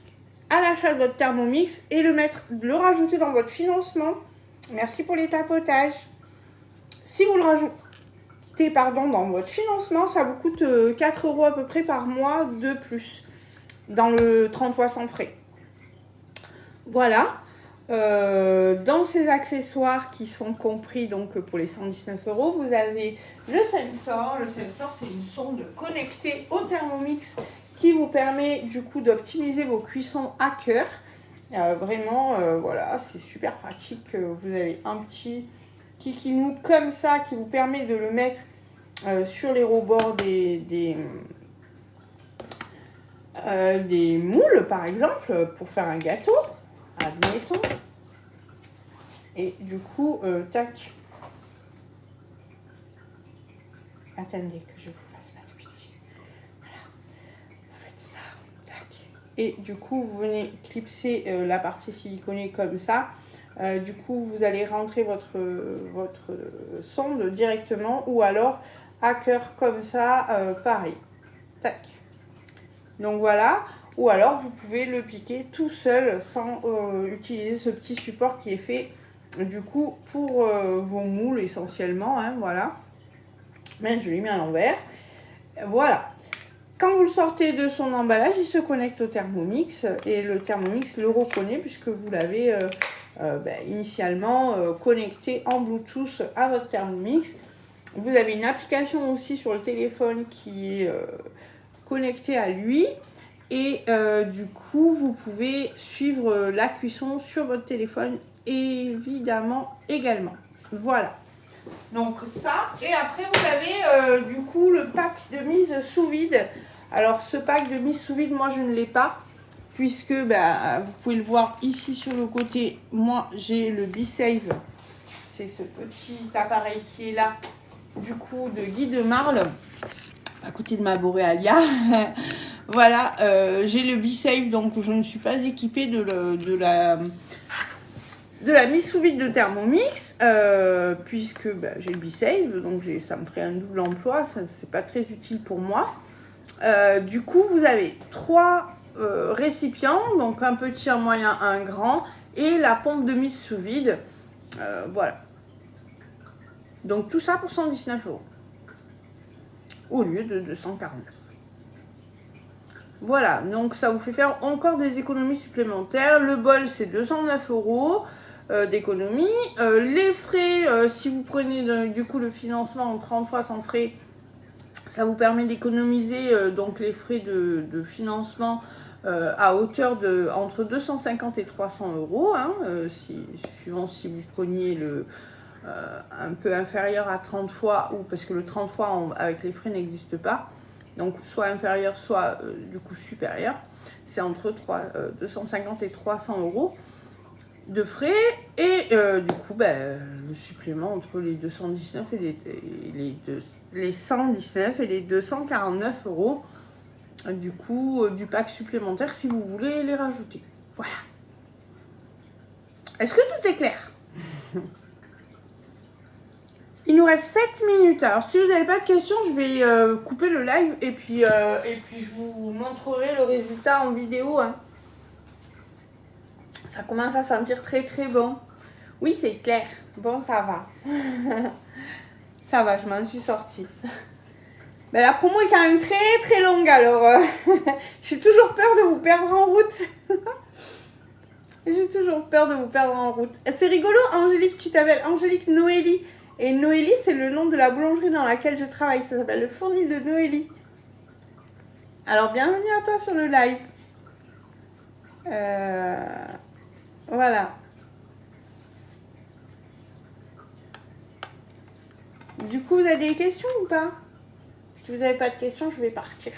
à l'achat de votre Thermomix et le rajouter dans votre financement. Merci pour les tapotages. Si vous le rajoutez dans votre financement, ça vous coûte 4 € à peu près par mois de plus dans le 33 sans frais. Voilà. Dans ces accessoires qui sont compris donc pour les 119 €, vous avez le sensor. Le sensor, c'est une sonde connectée au Thermomix qui vous permet du coup d'optimiser vos cuissons à cœur. Vraiment, voilà, c'est super pratique. Vous avez un petit kikinou comme ça qui vous permet de le mettre sur les rebords des moules, par exemple, pour faire un gâteau. Admettons. Et du coup, tac. Attendez que je vous fasse ma bêtise. Voilà. Vous faites ça. Tac. Et du coup, vous venez clipser la partie siliconée comme ça. Du coup, vous allez rentrer votre sonde directement ou alors à cœur comme ça, pareil. Tac. Donc voilà. Ou alors, vous pouvez le piquer tout seul sans utiliser ce petit support qui est fait du coup pour vos moules essentiellement. Hein, voilà. Mais je l'ai mis à l'envers. Voilà. Quand vous le sortez de son emballage, il se connecte au Thermomix et le Thermomix le reconnaît puisque vous l'avez initialement connecté en Bluetooth à votre Thermomix. Vous avez une application aussi sur le téléphone qui est connectée à lui. Et du coup, vous pouvez suivre la cuisson sur votre téléphone, évidemment, également. Voilà. Donc ça, et après vous avez du coup le pack de mise sous vide. Alors ce pack de mise sous vide, moi je ne l'ai pas, puisque vous pouvez le voir ici sur le côté. Moi j'ai le B-Save, c'est ce petit appareil qui est là, du coup de Guy de Marle, à côté de ma Borealia. Voilà, j'ai le B-Save, donc je ne suis pas équipée de la mise sous vide de Thermomix, puisque j'ai le B-Save, donc ça me ferait un double emploi, ça c'est pas très utile pour moi. Du coup, vous avez 3 récipients, donc un petit, un moyen, un grand, et la pompe de mise sous vide. Voilà. Donc tout ça pour 119 € au lieu de 249. Voilà, donc ça vous fait faire encore des économies supplémentaires. Le bol, c'est 209 € d'économie. Les frais, si vous prenez du coup le financement en 30 fois sans frais, ça vous permet d'économiser donc les frais de financement à hauteur de entre 250 et 300 €, hein, suivant si vous preniez un peu inférieur à 30 fois, ou parce que le 30 fois avec les frais n'existe pas. Donc soit inférieur, soit du coup supérieur. C'est entre 250 et 300 € de frais. Et du coup, le supplément entre les 219 et les 119 et les 249 € du coup du pack supplémentaire si vous voulez les rajouter. Voilà. Est-ce que tout est clair? Il nous reste 7 minutes. Alors, si vous n'avez pas de questions, je vais couper le live et puis je vous montrerai le résultat en vidéo. Hein. Ça commence à sentir très très bon. Oui, c'est clair. Bon, ça va. Ça va, je m'en suis sortie. Ben, la promo est quand même très très longue, alors j'ai toujours peur de vous perdre en route. J'ai toujours peur de vous perdre en route. C'est rigolo, Angélique, tu t'appelles Angélique Noélie. Et Noélie, c'est le nom de la boulangerie dans laquelle je travaille. Ça s'appelle le Fournil de Noélie. Alors, bienvenue à toi sur le live. Voilà. Du coup, vous avez des questions ou pas? Si vous n'avez pas de questions, je vais partir.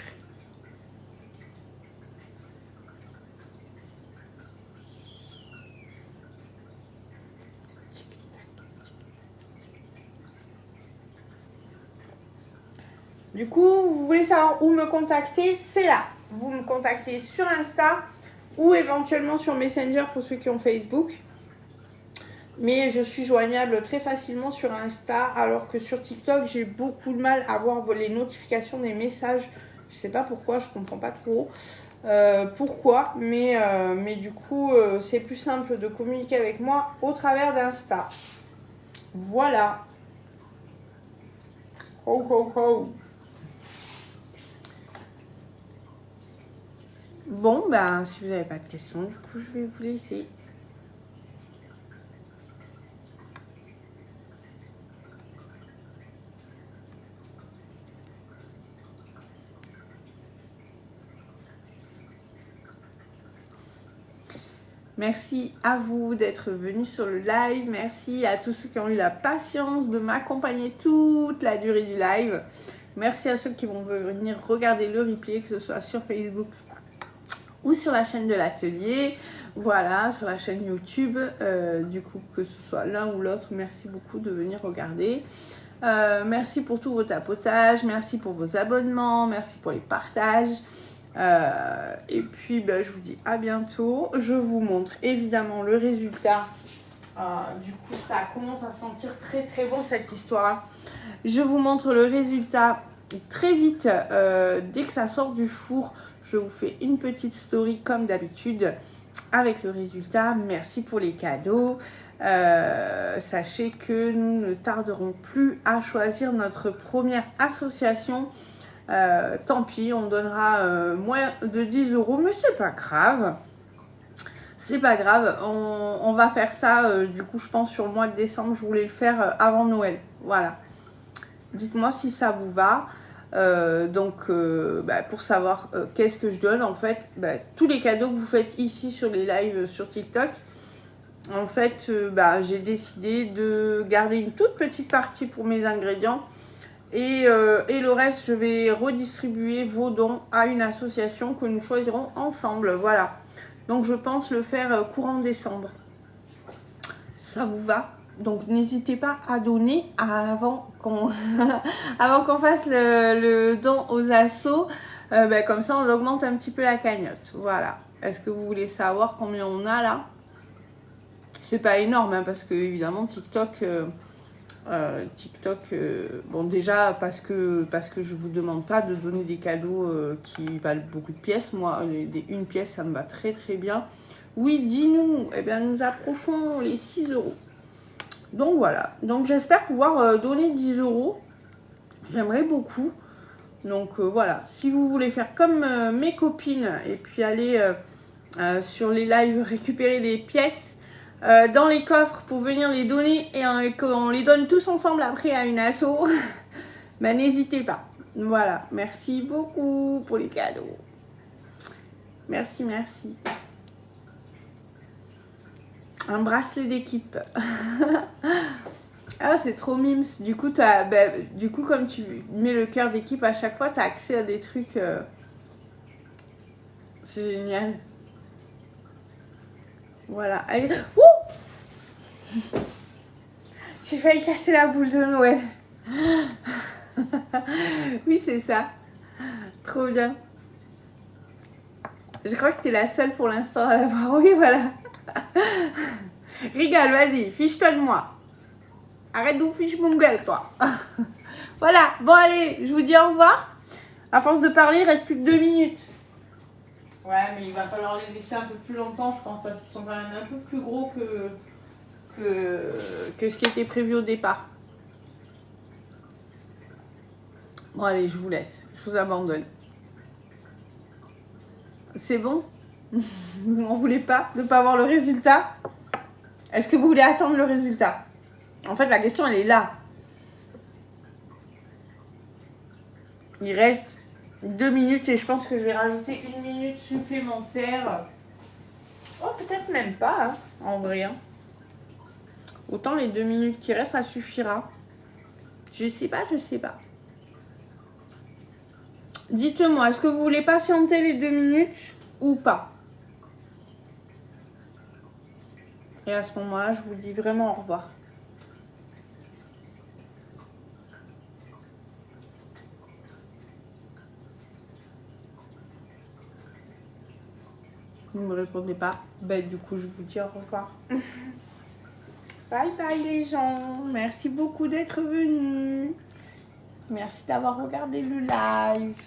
Du coup, vous voulez savoir où me contacter? C'est là. Vous me contactez sur Insta ou éventuellement sur Messenger pour ceux qui ont Facebook. Mais je suis joignable très facilement sur Insta, alors que sur TikTok, j'ai beaucoup de mal à voir les notifications des messages. Je sais pas pourquoi, je comprends pas trop pourquoi, mais du coup, c'est plus simple de communiquer avec moi au travers d'Insta. Voilà. Ho, ho, ho. Bon, ben, si vous n'avez pas de questions, du coup, je vais vous laisser. Merci à vous d'être venus sur le live. Merci à tous ceux qui ont eu la patience de m'accompagner toute la durée du live. Merci à ceux qui vont venir regarder le replay, que ce soit sur Facebook ou sur la chaîne de l'atelier. Voilà, sur la chaîne YouTube. Du coup, que ce soit l'un ou l'autre, merci beaucoup de venir regarder. Merci pour tout vos tapotages. Merci pour vos abonnements. Merci pour les partages. Et puis je vous dis à bientôt. Je vous montre évidemment le résultat. Du coup ça commence à sentir très très bon cette histoire. Je vous montre le résultat très vite. Dès que ça sort du four, je vous fais une petite story comme d'habitude avec le résultat. Merci pour les cadeaux. Sachez que nous ne tarderons plus à choisir notre première association. Tant pis, on donnera moins de 10 €, mais c'est pas grave. C'est pas grave, on va faire ça, du coup, je pense sur le mois de décembre, je voulais le faire avant Noël. Voilà. Dites-moi si ça vous va. Pour savoir qu'est-ce que je donne, en fait, tous les cadeaux que vous faites ici sur les lives sur TikTok, en fait, j'ai décidé de garder une toute petite partie pour mes ingrédients. Et le reste, je vais redistribuer vos dons à une association que nous choisirons ensemble. Voilà. Donc, je pense le faire courant décembre. Ça vous va? Donc, n'hésitez pas à donner avant qu'on avant qu'on fasse le don aux assos. Comme ça, on augmente un petit peu la cagnotte. Voilà. Est-ce que vous voulez savoir combien on a là? C'est pas énorme, hein, parce que, évidemment, TikTok... bon déjà parce que je vous demande pas de donner des cadeaux qui valent beaucoup de pièces. Moi une pièce ça me va très très bien. Oui, dis-nous. Eh bien nous approchons les 6 €. Donc voilà, donc j'espère pouvoir donner 10 €. J'aimerais beaucoup. Donc voilà, si vous voulez faire comme mes copines et puis aller sur les lives récupérer des pièces dans les coffres pour venir les donner et qu'on les donne tous ensemble après à une asso, n'hésitez pas. Voilà, merci beaucoup pour les cadeaux. Merci, merci. Un bracelet d'équipe. Ah, c'est trop mimes. Du coup, comme tu mets le cœur d'équipe à chaque fois, tu as accès à des trucs. C'est génial. Voilà, allez. Ouh, j'ai failli casser la boule de Noël. Oui, c'est ça. Trop bien. Je crois que tu es la seule pour l'instant à l'avoir. Oui, voilà. Rigole, vas-y, fiche-toi de moi. Arrête de vous ficher mon gueule, toi. Voilà, bon allez, je vous dis au revoir. À force de parler, il reste plus que 2 minutes. Ouais, mais il va falloir les laisser un peu plus longtemps, je pense, parce qu'ils sont quand même un peu plus gros que ce qui était prévu au départ. Bon allez, je vous laisse, je vous abandonne. C'est bon? Vous m'en voulez pas de ne pas avoir le résultat? Est-ce que vous voulez attendre le résultat? En fait, la question, elle est là. Il reste 2 minutes et je pense que je vais rajouter 1 minute supplémentaire. Oh, peut-être même pas, hein, en vrai. Hein. Autant les 2 minutes qui restent, ça suffira. Je sais pas, je sais pas. Dites-moi, est-ce que vous voulez patienter les 2 minutes ou pas? Et à ce moment-là, je vous dis vraiment au revoir. Vous ne me répondez pas. Ben, du coup, je vous dis au revoir. Bye bye les gens. Merci beaucoup d'être venus. Merci d'avoir regardé le live.